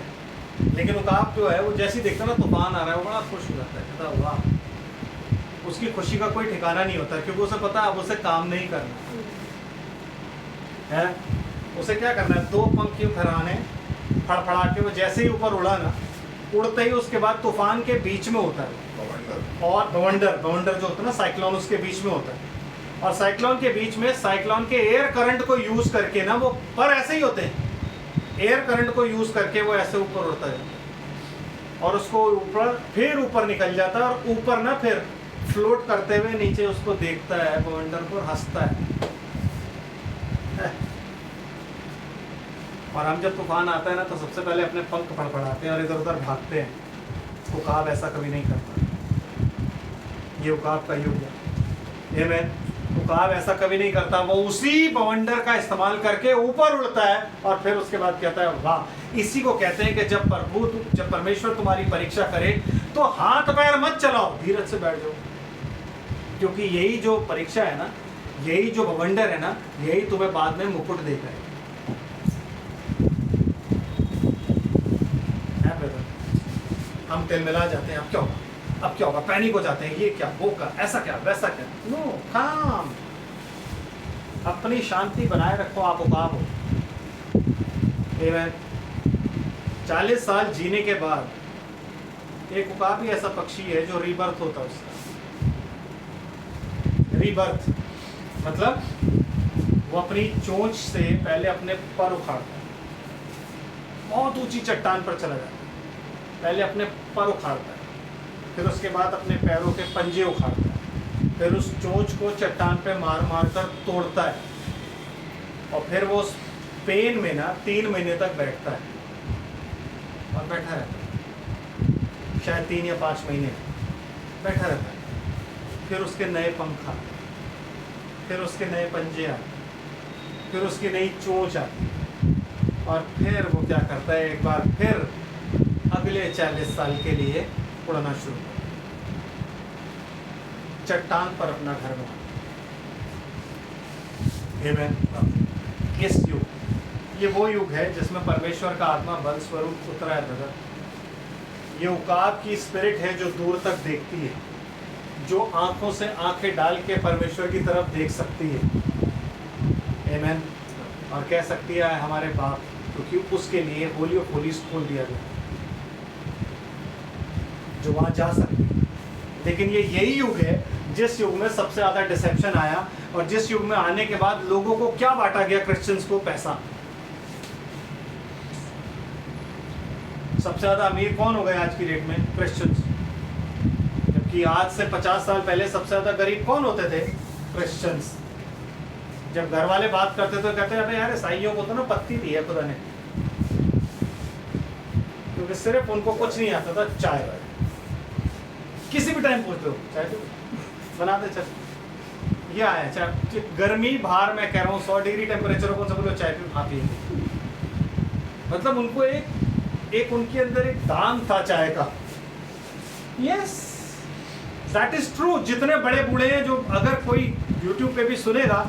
लेकिन उकाब जो है वो जैसे ही देखता है ना तूफान आ रहा है वो बड़ा खुश हो जाता है, कहता है वाह। उसकी खुशी का कोई ठिकाना नहीं होता, क्योंकि उसे पता है अब उसे काम नहीं करना है। उसे क्या करना है? दो पंख यूं फहराने, फड़फड़ा के, वो जैसे ही ऊपर उड़ा ना, उड़ते ही उसके बाद तूफान के बीच में होता है, और बवंडर जो होता है ना, साइक्लोन, उसके बीच में होता है। और साइक्लोन के बीच में साइक्लोन के एयर करंट को यूज करके ना, वो पर ऐसे ही होते हैं, एयर करंट को यूज करके वो ऐसे ऊपर उड़ता है और उसको ऊपर फिर ऊपर निकल जाता है, और ऊपर ना फिर फ्लोट करते हुए नीचे उसको देखता है बवंडर को, हंसता है। और हम जब तूफान आता है ना तो सबसे पहले अपने पंख फड़फड़ाते हैं और इधर उधर भागते हैं। उकाब ऐसा कभी नहीं करता, ये उकाब का युग है। आमीन। उकाब ऐसा कभी नहीं करता, वो उसी बवंडर का इस्तेमाल करके ऊपर उड़ता है और फिर उसके बाद कहता है वाह। इसी को कहते हैं कि जब परमेश्वर तुम्हारी परीक्षा करे तो हाथ पैर मत चलाओ, धीरज से बैठ जाओ, क्योंकि यही जो परीक्षा है ना, यही जो बवंडर है ना, यही तुम्हें बाद में मुकुट देगा। हम तिलमिला जाते हैं, अब क्या होगा, अब क्या होगा, पैनिक हो जाते हैं, ये क्या, वो क्या, ऐसा क्या, वैसा क्या। नो, काम, अपनी शांति बनाए रखो, आप उकाब हो। आमीन। 40 साल जीने के बाद एक उकाब ही ऐसा पक्षी है जो रीबर्थ होता है उसका। रीबर्थ मतलब वो अपनी चोंच से पहले अपने पर उखाड़ता है, बहुत ऊंची चट्टान पर चला जाता है, पहले अपने पर उखाड़ता है, फिर उसके बाद अपने पैरों के पंजे उखाड़ता है, फिर उस चोंच को चट्टान पे मार मार कर तोड़ता है, और फिर वो उस पेन में ना 3 महीने तक बैठता है और बैठा रहता है, शायद 3 या 5 महीने बैठा रहता है। फिर उसके नए पंख आते, फिर उसके नए पंजे आते, फिर उसकी नई चोंच आती, और फिर वो क्या करता है, एक बार फिर अगले 40 साल के लिए उड़ना शुरू कर, चट्टान पर अपना घर बना। इस युग, ये वो युग है जिसमें परमेश्वर का आत्मा बल स्वरूप उतरा है ब्रदर। ये उकाब की स्पिरिट है जो दूर तक देखती है, जो आंखों से आंखें डाल के परमेश्वर की तरफ देख सकती है। आमीन। और कह सकती है हमारे बाप, क्योंकि उसके लिए होली ऑफ होलीज खोल दिया गया, जो वहां जा सकती है। लेकिन ये यही युग है जिस युग में सबसे ज्यादा डिसेप्शन आया, और जिस युग में आने के बाद लोगों को क्या बांटा गया, क्रिश्चियंस को पैसा। सबसे ज्यादा अमीर कौन हो गए आज की डेट में, क्रिश्चियंस। जबकि आज से 50 साल पहले सबसे ज्यादा गरीब कौन होते थे, क्रिश्चियंस। जब घर वाले बात करते तो कहते हैं अबे यार ईसाइयों को तो ना पत्ती दी है खुदा ने, क्योंकि सिर्फ उनको कुछ नहीं आता था, चाय। किसी भी टाइम पूछ लो चाय तो बना दे, चल ये आया चाय, गर्मी बाहर मैं कह रहा हूँ 100 डिग्री टेम्परेचर को बोलो चाय पी, खा पिएंगे। मतलब उनको एक उनके अंदर एक दान था चाय का। Yes, that is true. जितने बड़े बूढ़े हैं, जो अगर कोई यूट्यूब पे भी सुनेगा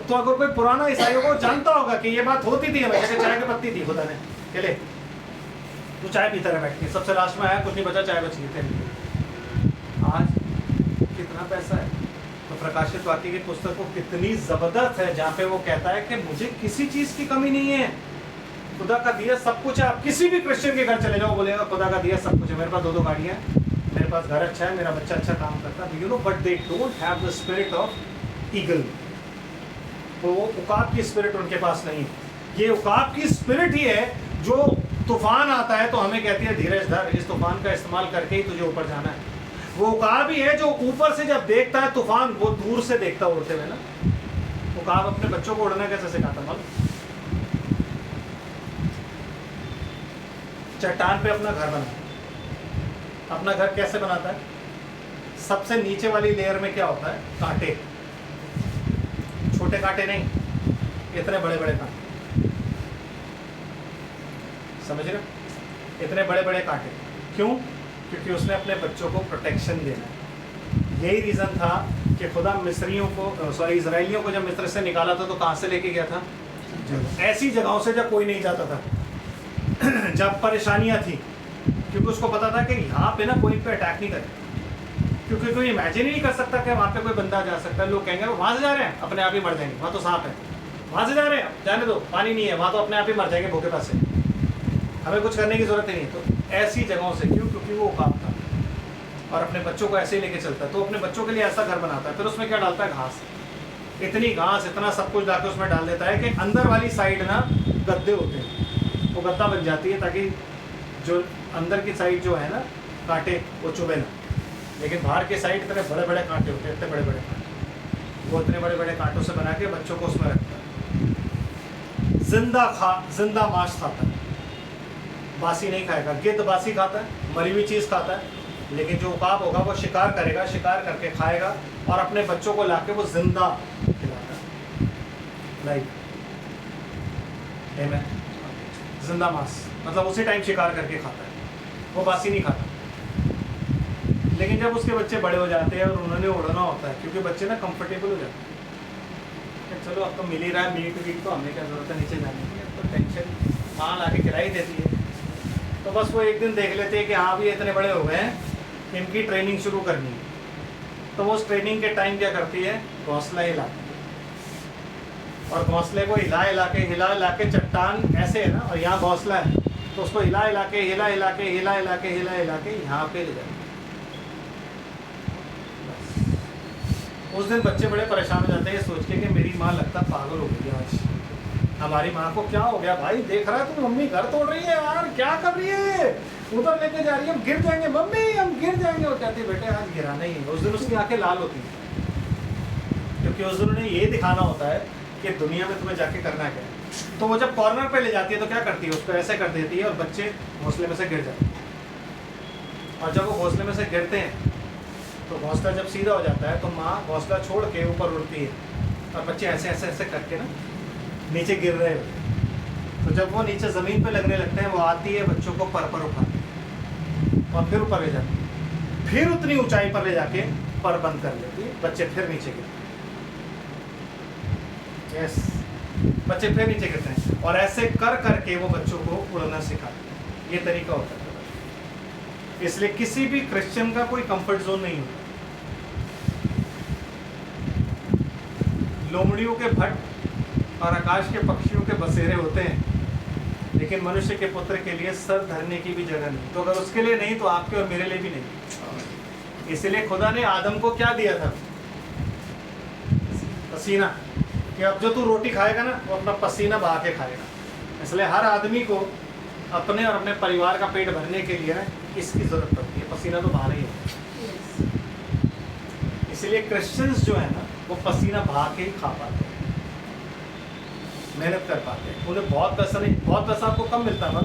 तो अगर कोई पुराना ईसाइयों को जानता होगा कि ये बात होती थी हमेशा, कि चाय की पत्ती दी खुदा ने, चले तो चाय पीता रहा बैठ के, सबसे लास्ट में आया कुछ नहीं बचा, चाय बच गई थे। आज कितना पैसा है। तो प्रकाशित वाक्य की पुस्तक को कितनी जबरदस्त है, जहाँ पे वो कहता है कि मुझे किसी चीज की कमी नहीं है, खुदा का दिया सब कुछ है। आप किसी भी क्रिश्चियन के घर चले जाओ, बोलेगा खुदा का दिया सब कुछ है, मेरे पास 2 गाड़ियाँ हैं, मेरे पास घर अच्छा है, मेरा बच्चा अच्छा काम करता है, you know, but they don't have the spirit of eagle. तो वो उकाब की स्पिरिट उनके पास नहीं है। ये उकाब की स्पिरिट ही है जो तूफान आता है तो हमें कहती है धीरज धर, इस तूफान का इस्तेमाल करके ही तुझे ऊपर जाना है। वो उकाब ही है जो ऊपर से जब देखता है तूफान, वो दूर से देखता उड़ते हुए ना। उकाब अपने बच्चों को उड़ना कैसे सिखाता मालूम? चट्टान पे अपना घर बनाता। अपना घर कैसे बनाता है? सबसे नीचे वाली लेयर में क्या होता है? कांटे, छोटे कांटे नहीं, इतने बड़े बड़े कांटे, समझ रहे हो? इतने बड़े बड़े कांटे। क्यों? क्योंकि उसने अपने बच्चों को प्रोटेक्शन देना है। यही रीज़न था कि खुदा मिस्रियों को, सॉरी, इजराइलियों को जब मिस्र से निकाला था तो कहाँ से लेके गया था? ऐसी जगहों से जब कोई नहीं जाता था, जब परेशानियाँ थी, क्योंकि उसको पता था कि यहाँ पे ना कोई पे अटैक नहीं करे, क्योंकि कोई इमेजिन ही नहीं कर सकता कि वहाँ पे कोई बंदा जा सकता है। लोग कहेंगे वहाँ से जा रहे हैं, अपने आप ही मर जाएंगे, वहाँ तो सांप है। वहाँ से जा रहे हैं, जाने दो, पानी नहीं है, वहाँ तो अपने आप ही मर जाएंगे भूखे प्यासे, हमें कुछ करने की जरूरत ही नहीं। तो ऐसी जगहों से, क्यों? क्योंकि वो काम था और अपने बच्चों को ऐसे ही लेके चलता है। तो अपने बच्चों के लिए ऐसा घर बनाता है, फिर उसमें क्या डालता है? घास। इतनी घास, इतना सब कुछ लाके उसमें डाल देता है कि अंदर वाली साइड ना गद्दे होते हैं, वो गद्दा बन जाती है, ताकि जो अंदर की साइड जो है ना कांटे, वो चुभे ना। लेकिन बाहर के साइड इतने बड़े बड़े कांटे होते हैं, इतने बड़े बड़े कांटे, वो इतने बड़े बड़े कांटों से बना के बच्चों को उसमें रखता है। जिंदा मांस खाता है, बासी नहीं खाएगा। गिद्ध बासी खाता है, मरी हुई चीज़ खाता है, लेकिन जो उकाब होगा वो शिकार करेगा, शिकार करके खाएगा और अपने बच्चों को लाके वो जिंदा खिलाता है, लाइक जिंदा मांस, मतलब उसी टाइम शिकार करके खाता है, वो बासी नहीं खाता। लेकिन जब उसके बच्चे बड़े हो जाते हैं और उन्होंने उड़ना होता है, क्योंकि बच्चे ना कंफर्टेबल हो जाते हैं, चलो अब तो मिल ही रहा है मीट वीट, तो हमें क्या जरूरत है नीचे जाने की, अब तो टेंशन माँ ला के खिलाई देती है। तो बस वो एक दिन देख लेते हैं कि हाँ भी इतने बड़े हो गए हैं, इनकी ट्रेनिंग शुरू करनी है। तो वो उस ट्रेनिंग के टाइम क्या करती है, घोंसला हिलाती है, और घोंसले को हिला हिला के चट्टान ऐसे है ना, और यहाँ घोंसला है, तो उसको हिला हिला के यहाँ पे ले जाती है। उस दिन बच्चे बड़े परेशान हो जाते हैं सोच के कि मेरी माँ लगता पागल हो गई आज, हमारी माँ को क्या हो गया भाई, देख रहा है तू मम्मी घर तोड़ रही है यार, क्या कर रही है, उधर लेके जा रही है, हम गिर जाएंगे मम्मी, हम गिर जाएंगे। वो कहती है बेटे आज गिराना ही है। उस दिन उसकी आंखें लाल होती हैं, क्योंकि उस दिन उन्हें ये दिखाना होता है कि दुनिया में तुम्हें जाके करना क्या है। तो वो जब कॉर्नर पे ले जाती है तो क्या करती है, उसको ऐसे कर देती है और बच्चे घोंसले में से गिर जाते हैं। और जब वो घोंसले में से गिरते हैं तो घोंसला जब सीधा हो जाता है तो माँ घोंसला छोड़ के ऊपर उड़ती है, और बच्चे ऐसे ऐसे ऐसे करके ना नीचे गिर रहे होते हैं। तो जब वो नीचे ज़मीन पे लगने लगते हैं, वो आती है बच्चों को पर उठाती है और फिर ऊपर ले जाती है, फिर उतनी ऊंचाई पर ले जाके पर बंद कर लेती है, बच्चे फिर नीचे गिरते हैं। यस, बच्चे फिर नीचे गिरते हैं, और ऐसे कर करके वो बच्चों को उड़ना सिखाते हैं। ये तरीका होता है। इसलिए किसी भी क्रिश्चियन का कोई कंफर्ट जोन नहीं होता। लोमड़ियों के भट्ट और आकाश के पक्षियों के बसेरे होते हैं, लेकिन मनुष्य के पुत्र के लिए सर धरने की भी जगह नहीं। तो अगर उसके लिए नहीं तो आपके और मेरे लिए भी नहीं। इसलिए खुदा ने आदम को क्या दिया था, पसीना, कि अब जो तू रोटी खाएगा ना वो अपना पसीना बहा के खाएगा। इसलिए हर आदमी को अपने और अपने परिवार का पेट भरने के लिए ना इसकी जरूरत पड़ती है, पसीना तो बहाना ही है। इसलिए क्रिश्चियंस जो है ना वो पसीना बहा के ही खा पाते हैं, मेहनत कर पाते हैं। उन्हें बहुत पैसा नहीं, बहुत पैसा आपको कम मिलता है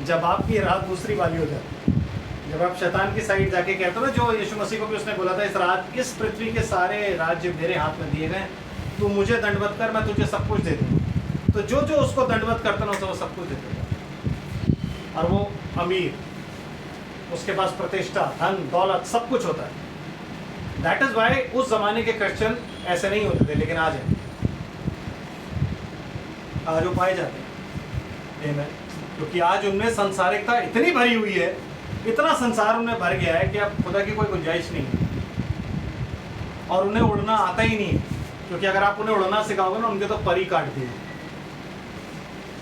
जब आपकी रात दूसरी वाली हो जाती है, जब आप शैतान की साइड जाके कहते हो ना, जो यीशु मसीह को भी उसने बोला था, इस रात इस पृथ्वी के सारे राज्य मेरे हाथ में दिए गए, तू मुझे दंडवत कर, मैं तुझे सब कुछ दे दूँगा। तो जो जो उसको दंडवत करता ना उसे वो सब कुछ दे देगा। और वो अमीर, उसके पास प्रतिष्ठा, धन दौलत सब कुछ होता है। दैट इज वाई उस जमाने के क्रिश्चियन ऐसे नहीं होते थे, लेकिन आज है, आज वो पाए जाते हैं। क्योंकि आज उनमें संसारिकता इतनी भरी हुई है, इतना संसार उन्हें भर गया है कि अब खुदा की कोई गुंजाइश नहीं है। और उन्हें उड़ना आता ही नहीं है, क्योंकि अगर आप उन्हें उड़ना सिखाओगे ना, उनके तो पर ही काट दिए।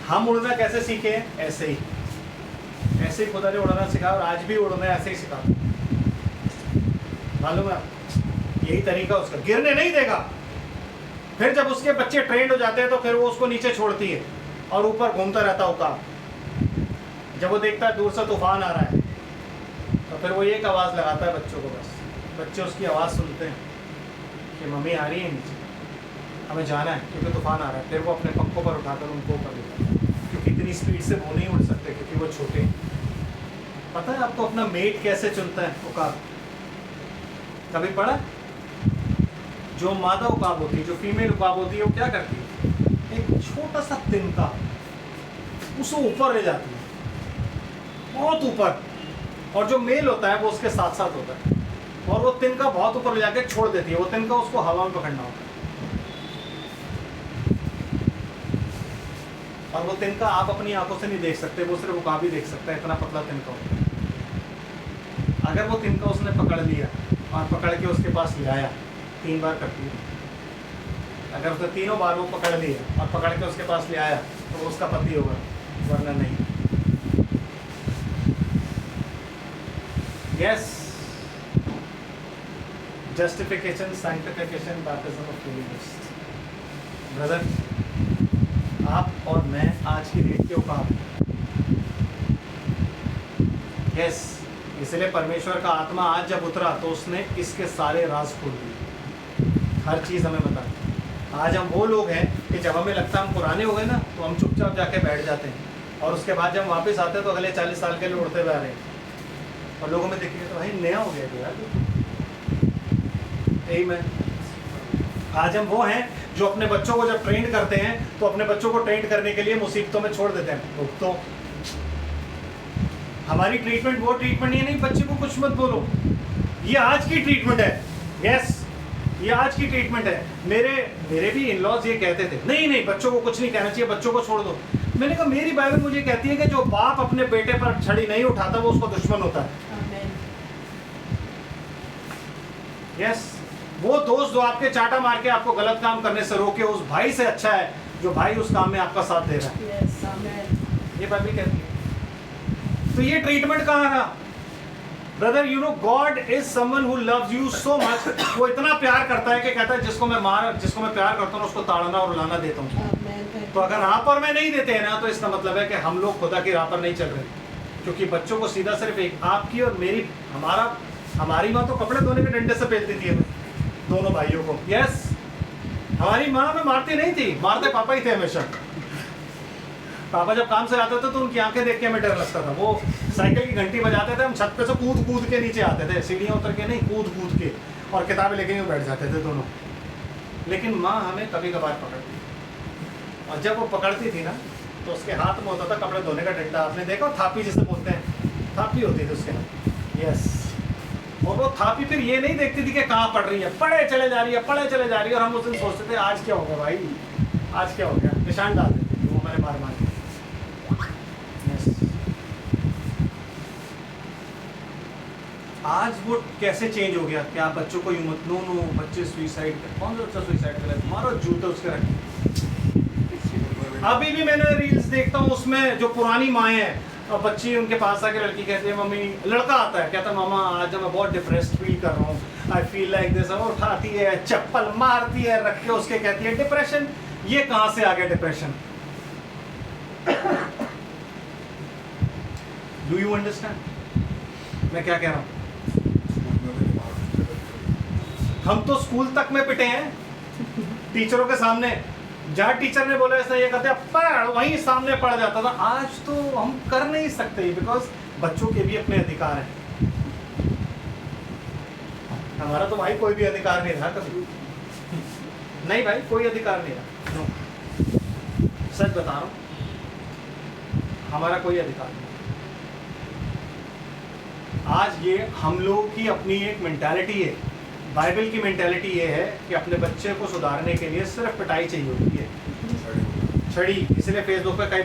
हम उड़ना कैसे सीखे? ऐसे ही खुदा ने उड़ना सिखाया, और आज भी उड़ना ऐसे ही सिखा, मालूम है? यही तरीका उसका, गिरने नहीं देगा। फिर जब उसके बच्चे ट्रेंड हो जाते हैं तो फिर वो उसको नीचे छोड़ती है और ऊपर घूमता रहता होगा। जब वो देखता है दूर से तूफान आ रहा है तो फिर वो एक आवाज़ लगाता है बच्चों को, बस बच्चे उसकी आवाज़ सुनते हैं कि मम्मी आ रही है नीचे, हमें जाना है क्योंकि तूफान आ रहा है। फिर वो अपने पंखों पर उठाकर उनको ऊपर लेता है, क्योंकि इतनी स्पीड से वो नहीं उड़ सकते क्योंकि वो छोटे हैं। पता है आपको अपना मेट कैसे चुनता है उकाब? कभी पढ़ा? जो मादा उकाब होती है, जो फीमेल उकाब होती है, वो क्या करती है, एक छोटा सा तिनका उसको ऊपर ले जाती है, बहुत ऊपर, और जो मेल होता है वो उसके साथ साथ होता है, और वो तिनका बहुत ऊपर ले जाके छोड़ देती है। वो तिनका उसको हवा में पकड़ना होता है, और वो तिनका आप अपनी आंखों से नहीं देख सकते, वो सिर्फ उकाब ही देख सकता है, इतना पतला तिनका होता है। अगर वो तिनका उसने पकड़ लिया और पकड़ के उसके पास ले आया, 3 बार करती है, अगर उसने 3 बार वो पकड़ लिया और पकड़ के उसके पास ले आया तो वो उसका पति होगा, वरना नहीं। Yes, justification, sanctification, baptism of holy ghost. Brother, आप और मैं आज की डेट के उकाब। यस, इसलिए परमेश्वर का आत्मा आज जब उतरा तो उसने इसके सारे राज खोल दिए, हर चीज़ हमें बता दी। आज हम वो लोग हैं कि जब हमें लगता है हम पुराने हो गए ना, तो हम चुपचाप जाके बैठ जाते हैं, और उसके बाद जब वापस आते हैं तो अगले 40 साल के लिए उड़ते हुए आ रहे हैं, और लोगों में देखिए तो भाई नया हो गया यार। यही मैं आज हम वो हैं जो अपने बच्चों को जब ट्रेन करते हैं तो अपने बच्चों को ट्रेन करने के लिए मुसीबतों में छोड़ देते हैं। तो हमारी ट्रीटमेंट वो ट्रीटमेंट ये नहीं बच्चे को कुछ मत बोलो, ये आज की ट्रीटमेंट है। यस, ये आज की ट्रीटमेंट है। मेरे भी इन लॉज ये कहते थे नहीं नहीं बच्चों को कुछ नहीं कहना चाहिए, बच्चों को छोड़ दो। मैंने कहा मेरी बाइबल मुझे कहती है कि जो बाप अपने बेटे पर छड़ी नहीं उठाता वो उसका दुश्मन होता है। यस, वो दोस्त जो आपके चाटा मार के आपको गलत काम करने से रोके उस भाई से अच्छा है जो भाई उस काम में आपका साथ दे रहा है। ये बाइबल कहती है। तो ये ट्रीटमेंट कहाँ रहा? Brother you know God is someone who loves you so much. वो इतना प्यार करता है कि कहता है जिसको मैं प्यार करता हूँ उसको ताड़ना और रुलाना देता हूँ। तो अगर राह पर में नहीं देते हैं ना, तो इसका मतलब है कि हम लोग खुदा की राह पर नहीं चल रहे, क्योंकि बच्चों को सीधा सिर्फ एक आपकी और मेरी हमारी माँ तो कपड़े धोने के डंडे से पेलती थी हमें दोनों भाइयों को। यस, हमारी माँ हमें मारती नहीं थी, मारते पापा ही थे हमेशा। पापा जब काम से आते थे तो उनकी आंखें देख के हमें डर लगता था। वो साइकिल की घंटी बजाते थे, हम छत पे से कूद के नीचे आते थे, सीढ़ियाँ उतर के नहीं, कूद के, और किताबें लेके बैठ जाते थे दोनों। लेकिन माँ हमें कभी कभार पकड़ती, और जब वो पकड़ती थी ना तो उसके हाथ में होता था कपड़े धोने का डंडा। आपने देखा थापी जिसे बोलते हैं, थापी होती थी उसके हाथ। यस, और वो थापी फिर ये नहीं देखती थी कि कहाँ पड़ रही है, पढ़े चले जा रही है, और हम उस दिन सोचते थे आज क्या होगा भाई, आज क्या हो गया, निशान डाल देती थी वो हमारे मार के। आज वो कैसे चेंज हो गया कि आप बच्चों को यूं मत, नो बच्चे सुसाइड कर, कौन सा बच्चा सुसाइड करे, तुम्हारा जूता उसके रखे। अभी भी मैंने रील्स देखता हूँ उसमें जो पुरानी माएँ हैं और बच्ची उनके पास आके लड़की कहती है मम्मी, लड़का आता है कहता है मामा आज मैं बहुत डिप्रेस्ड फील कर रहा हूँ, आई फील लाइक दिस। वो उठाती है चप्पल मारती है रख के उसके, कहती है डिप्रेशन। ये कहाँ से आ गया डिप्रेशन? डू यू अंडरस्टैंड मैं क्या कह रहा हूँ? हम तो स्कूल तक में पिटे हैं टीचरों के सामने, जहाँ टीचर ने बोला ऐसा ये कहते हैं पढ़, वहीं सामने पड़ जाता था। आज तो हम कर नहीं सकते बिकॉज बच्चों के भी अपने अधिकार हैं। हमारा तो भाई कोई भी अधिकार नहीं रहा कभी, नहीं भाई कोई अधिकार नहीं रहा, सच बता रहा हूँ, हमारा कोई अधिकार नहीं। आज ये हम लोगों की अपनी एक मेंटालिटी है, बाइबल की मेंटालिटी ये है कि अपने बच्चे को सुधारने के लिए सिर्फ पिटाई चाहिए होती है, छड़ी। इसलिए फेसबुक पे कई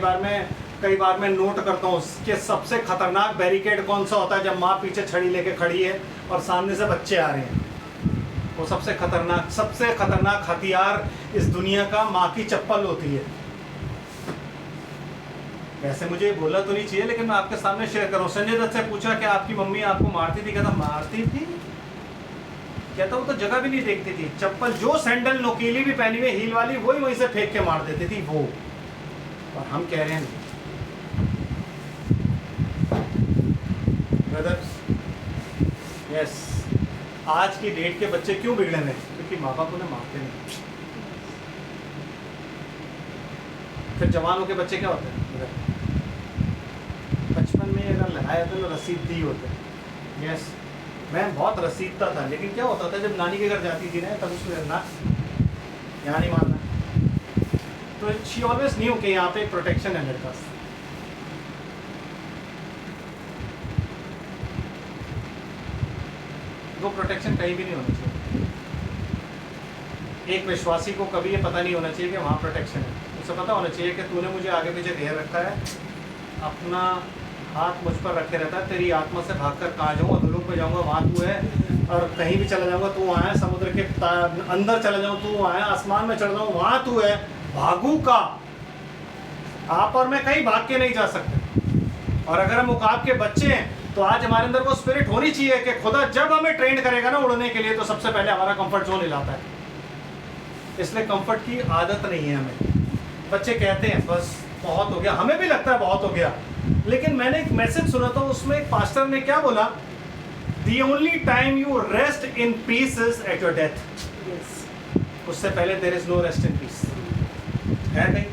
बार मैं नोट करता हूँ कि सबसे खतरनाक बैरिकेड कौन सा होता है, जब माँ पीछे छड़ी लेके खड़ी है और सामने से बच्चे आ रहे हैं। वो सबसे खतरनाक हथियार इस दुनिया का माँ की चप्पल होती है। वैसे मुझे बोलना तो नहीं चाहिए, लेकिन मैं आपके सामने शेयर करूँ। संजय दत्त से पूछा कि आपकी मम्मी आपको मारती थी? कहता मारती थी, कहता वो तो जगह भी नहीं देखती थी, चप्पल जो सैंडल नोकीली भी पहनी हुई हील वाली वहीं से फेंक के मार देती थी वो। और हम कह रहे हैं ब्रदर्स, यस, आज की डेट के बच्चे क्यों बिगड़े हैं? क्योंकि माँ बाप उन्हें मारते नहीं। फिर जवानों के बच्चे क्या होते हैं? बचपन में अगर लगाया तो रसीद दी होते हैं। यस, मैं बहुत रसीदता था, लेकिन क्या होता था जब नानी के घर जाती थी ना तब उसको ना यहाँ नहीं मारना, तो शी ऑलवेज न्यू कि यहाँ पे प्रोटेक्शन है मेरे पास। वो प्रोटेक्शन कहीं भी नहीं होना चाहिए। एक विश्वासी को कभी ये पता नहीं होना चाहिए कि वहाँ प्रोटेक्शन है। उसे पता होना चाहिए कि तूने मुझे आगे पीछे घेर रखा है, अपना हाथ मुझ पर रखे रहता है, तेरी आत्मा से भागकर कहाँ जाऊँ, अधोलोक में जाऊँगा वहाँ तू है, और कहीं भी चला जाऊँगा तू वहाँ है, समुद्र के अंदर चला जाऊँ तू वहाँ है, आसमान में चढ़ जाऊँ वहाँ तू है, भागू का। आप और मैं कहीं भाग के नहीं जा सकते। और अगर हम उकाब के बच्चे हैं तो आज हमारे अंदर वो स्पिरिट होनी चाहिए कि खुदा जब हमें ट्रेन करेगा ना उड़ने के लिए, तो सबसे पहले हमारा कंफर्ट जोन हिलाता है। इसलिए कंफर्ट की आदत नहीं है हमें। बच्चे कहते हैं बस बहुत हो गया, हमें भी लगता है बहुत हो गया, लेकिन मैंने एक मैसेज सुना था, उसमें एक पास्टर ने क्या बोला, The only time you rest in peace is at your death. उससे पहले there is no rest in peace है कहीं?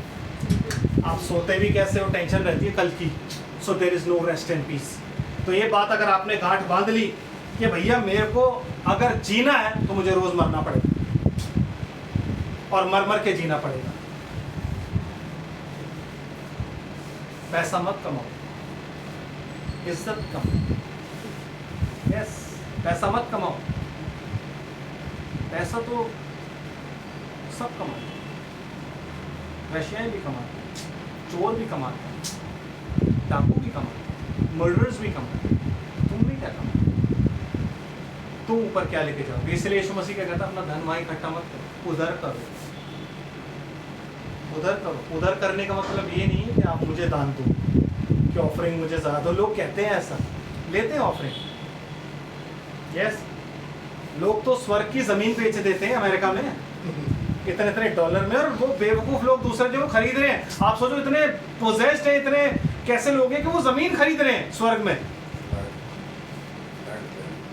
आप सोते भी कैसे हो, टेंशन रहती है कल की, so there is no rest in peace. तो ये बात अगर आपने गांठ बांध ली कि भैया मेरे को अगर जीना है तो मुझे रोज मरना पड़ेगा और मर मर के जीना पड़ेगा। पैसा मत कमाओ, इज्जत कमाओ। यस, पैसा मत कमाओ, पैसा तो सब कमाते हैं, वैश्याएं भी कमाते हैं, चोर भी कमाते हैं, डाकू भी कमाते हैं, मर्डरर्स भी कमाते हैं, तुम भी क्या कमाते? तुम ऊपर क्या लेके जाओगे? इसलिए यीशु मसीह क्या कहता है, अपना धन वहाँ इकट्ठा मत करो, उधर करो, उधर करो। उधर करने का मतलब ये नहीं है कि आप मुझे दान दो, कि ऑफरिंग मुझे ज़्यादा दो। लोग कहते हैं ऐसा, लेते हैं ऑफरिंग। यस, लोग तो स्वर्ग की ज़मीन बेच देते हैं अमेरिका में इतने इतने डॉलर में, और वो बेवकूफ़ लोग दूसरे जो खरीद रहे हैं। आप सोचो इतने पोजेस्ड है, इतने कैसे लोग हैं कि वो ज़मीन खरीद रहे हैं स्वर्ग में,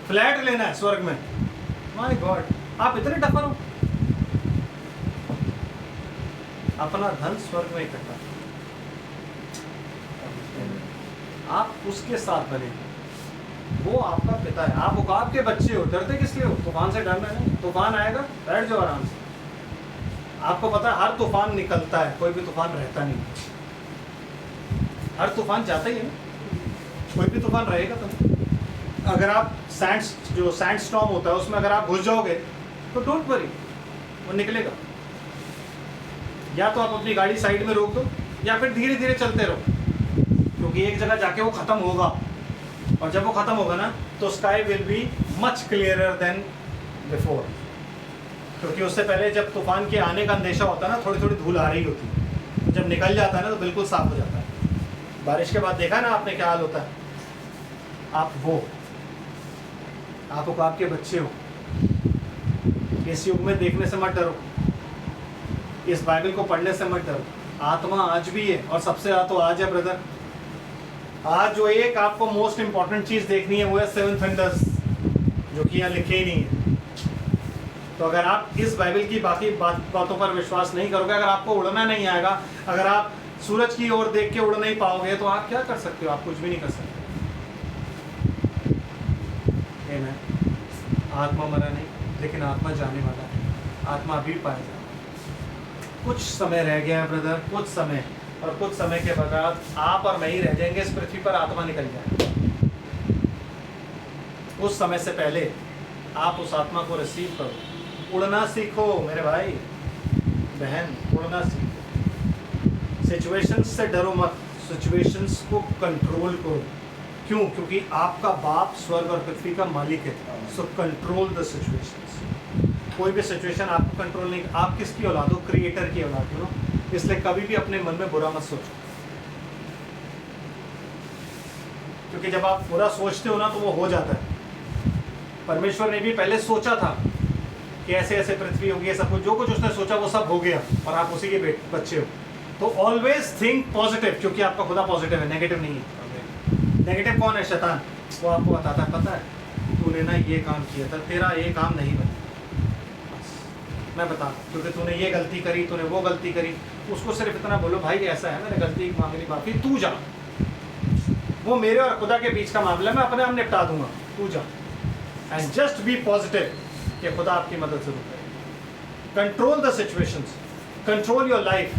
फ्लैट लेना है स्वर्ग में। माय गॉड, आप इतने टफर हो। अपना धन स्वर्ग में इकट्ठा, आप उसके साथ बने, वो आपका पिता है, आप आपके बच्चे हो। डरते किस लिए हो? तूफान से डरना है? तूफान आएगा, बैठ जाओ आराम से। आपको पता है हर तूफान निकलता है, कोई भी तूफान रहता नहीं। हर तूफान जाता ही है ना, कोई भी तूफान रहेगा तो। अगर आप सैंड स्टॉर्म होता है उसमें अगर आप घुस जाओगे तो डोंट वरी, वो निकलेगा। या तो आप अपनी गाड़ी साइड में रोक दो या फिर धीरे धीरे चलते रहो, क्योंकि एक जगह जाके वो खत्म होगा, और जब वो खत्म होगा ना तो sky will be much clearer than before. क्योंकि उससे पहले जब तूफान के आने का अंदेशा होता है ना, थोड़ी थोड़ी धूल आ रही होती है, तो जब निकल जाता है ना तो बिल्कुल साफ हो जाता है। बारिश के बाद देखा ना आपने क्या हाल होता है। आप आपके बच्चे हो, इस युग में देखने से मत डरो, इस बाइबल को पढ़ने से मत डरो। आत्मा आज भी है, और सबसे ज़्यादा तो आज है ब्रदर। आज जो एक आपको मोस्ट इंपॉर्टेंट चीज़ देखनी है वो है 7 थंडर्स, जो कि यहाँ लिखे ही नहीं है। तो अगर आप इस बाइबल की बाकी बातों पर विश्वास नहीं करोगे, अगर आपको उड़ना नहीं आएगा, अगर आप सूरज की ओर देख के उड़ नहीं पाओगे, तो आप क्या कर सकते हो? आप कुछ भी नहीं कर सकते। आत्मा मरा नहीं, लेकिन आत्मा जाने वाला है, आत्मा अभी पाएगा। कुछ समय रह गया है ब्रदर, कुछ समय, और कुछ समय के बाद आप और मैं ही रह जाएंगे इस पृथ्वी पर, आत्मा निकल जाएगी। उस समय से पहले आप उस आत्मा को रिसीव करो, उड़ना सीखो मेरे भाई बहन, उड़ना सीखो। सिचुएशंस से डरो मत, सिचुएशंस को कंट्रोल करो। क्यों? क्योंकि आपका बाप स्वर्ग और पृथ्वी का मालिक है। So control the situations. कोई भी सिचुएशन आपको कंट्रोल नहीं। आप किसकी औलाद हो? क्रिएटर की औलाद हो। इसलिए कभी भी अपने मन में बुरा मत सोचो, क्योंकि जब आप बुरा सोचते हो ना तो वो हो जाता है। परमेश्वर ने भी पहले सोचा था कि ऐसे ऐसे पृथ्वी होगी, सब कुछ जो कुछ उसने सोचा वो सब हो गया, और आप उसी के बच्चे हो। तो ऑलवेज थिंक पॉजिटिव, क्योंकि आपका खुदा पॉजिटिव है, नेगेटिव नहीं है। नेगेटिव कौन है? शैतान। वो आपको बताता है, पता है तूने ना ये काम किया था, तेरा ये काम नहीं बना, मैं बता, क्योंकि तूने ये गलती करी, तूने वो गलती करी। उसको सिर्फ इतना बोलो, भाई ऐसा है, मैंने गलती मांगनी माफी, तू जा, वो मेरे और खुदा के बीच का मामला, मैं अपने आप निपटा दूंगा, तू जा। एंड जस्ट बी पॉजिटिव कि खुदा आपकी मदद जरूर करेगा। Control the situations, control your life.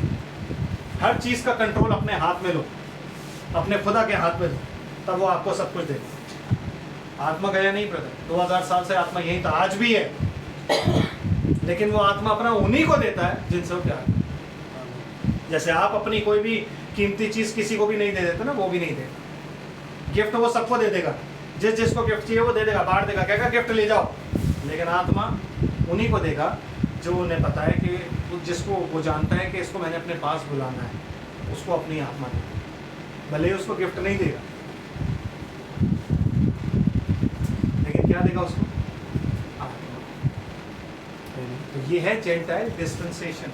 हर चीज़ का कंट्रोल अपने हाथ में लो, अपने खुदा के हाथ में लो, तब वो आपको सब कुछ देगा। आत्मा गया नहीं ब्रदर, 2000 साल से आत्मा यही था, आज भी है, लेकिन वो आत्मा अपना उन्हीं को देता है जिनसे वो प्यार है। जैसे आप अपनी कोई भी कीमती चीज़ किसी को भी नहीं दे देते ना, वो भी नहीं देगा। गिफ्ट वो सबको दे देगा, जिस जिसको गिफ्ट चाहिए वो दे देगा, बांट देगा, कहेगा गिफ्ट ले जाओ। लेकिन आत्मा उन्हीं को देगा जो उन्हें पता है कि जिसको वो जानता है कि इसको मैंने अपने पास बुलाना है, उसको अपनी आत्मा देगा। भले ही उसको गिफ्ट नहीं देगा, लेकिन क्या देगा उसको? आत्मा। तो ये है जेंटाइल डिस्पेंसेशन,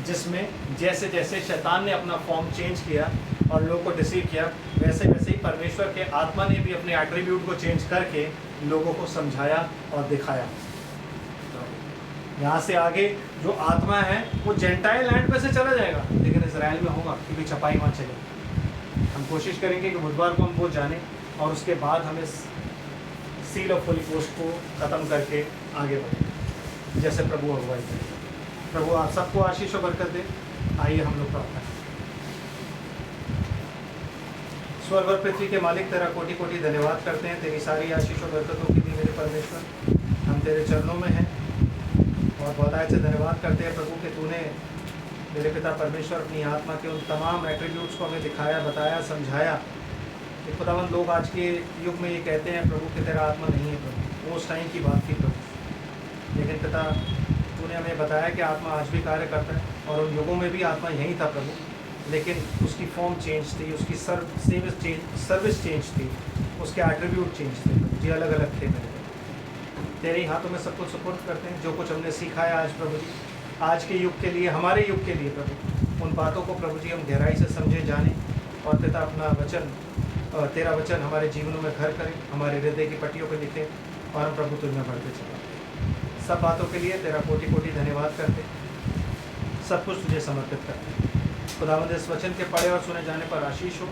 जिसमें जैसे जैसे शैतान ने अपना फॉर्म चेंज किया और लोगों को डिसीव किया, वैसे वैसे ही परमेश्वर के आत्मा ने भी अपने एट्रीब्यूट को चेंज करके लोगों को समझाया और दिखाया। यहाँ से आगे जो आत्मा है वो जेंटाइल लैंड पे से चला जाएगा, लेकिन इजराइल में होगा क्योंकि छपाई वहाँ चलेगी। हम कोशिश करेंगे कि बुधवार को हम वो जानें और उसके बाद हम इस सील ऑफ होली पोस्ट को ख़त्म करके आगे बढ़ें जैसे प्रभु अगुवाई करें। प्रभु आप सबको आशीष और बरकत दे। आइए हम लोग प्रार्थना करें। स्वर्ग और पृथ्वी के मालिक, तेरा कोटि कोटि धन्यवाद करते हैं तेरी सारी आशीष और बरकतों के लिए मेरे परमेश्वर। हम तेरे चरणों में हैं और बहुतायत से धन्यवाद करते हैं प्रभु कि तूने मेरे पिता परमेश्वर अपनी आत्मा के उन तमाम एट्रीब्यूट्स को हमें दिखाया, बताया, समझाया। कि खुदावंद लोग आज के युग में ये कहते हैं प्रभु कि तेरा आत्मा नहीं है प्रभु, वो उस टाइम की बात थी प्रभु, लेकिन पिता तूने हमें बताया कि आत्मा आज भी कार्य करता है और उन युगों में भी आत्मा यही था प्रभु, लेकिन उसकी फॉर्म चेंज थी, उसकी सर्विस चेंज थी, उसके एट्रीब्यूट चेंज थे प्रभु जी, अलग अलग थे मेरे। तेरे ही हाथों में सब कुछ सुपुर्द करते हैं। जो कुछ हमने सीखा है आज प्रभु जी, आज के युग के लिए, हमारे युग के लिए प्रभु, उन बातों को प्रभु जी हम गहराई से समझे, जाने और पिता अपना वचन, तेरा वचन हमारे जीवनों में घर करें, हमारे हृदय की पट्टियों पर लिखें और हम प्रभु तुझ में बढ़ते चलाते। सब बातों के लिए तेरा कोटि कोटि धन्यवाद करते, सब कुछ तुझे समर्पित करते। खुदावंद इस वचन के पढ़े और सुने जाने पर आशीष हो,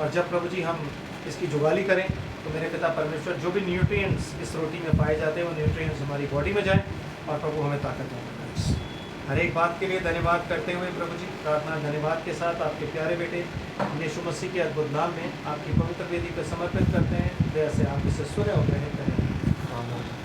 और जब प्रभु जी हम इसकी जुगाली करें तो मेरे पिता परमेश्वर जो भी न्यूट्रिएंट्स इस रोटी में पाए जाते हैं वो न्यूट्रिएंट्स हमारी बॉडी में जाएं और प्रभु हमें ताकत दें। हर एक बात के लिए धन्यवाद करते हुए प्रभु जी प्रार्थना धन्यवाद के साथ आपके प्यारे बेटे यीशु मसीह के अद्भुत नाम में आपकी पवित्र वेदी पर समर्पित करते हैं। दया से आप इसे सुने और ग्रहण करें। आमीन।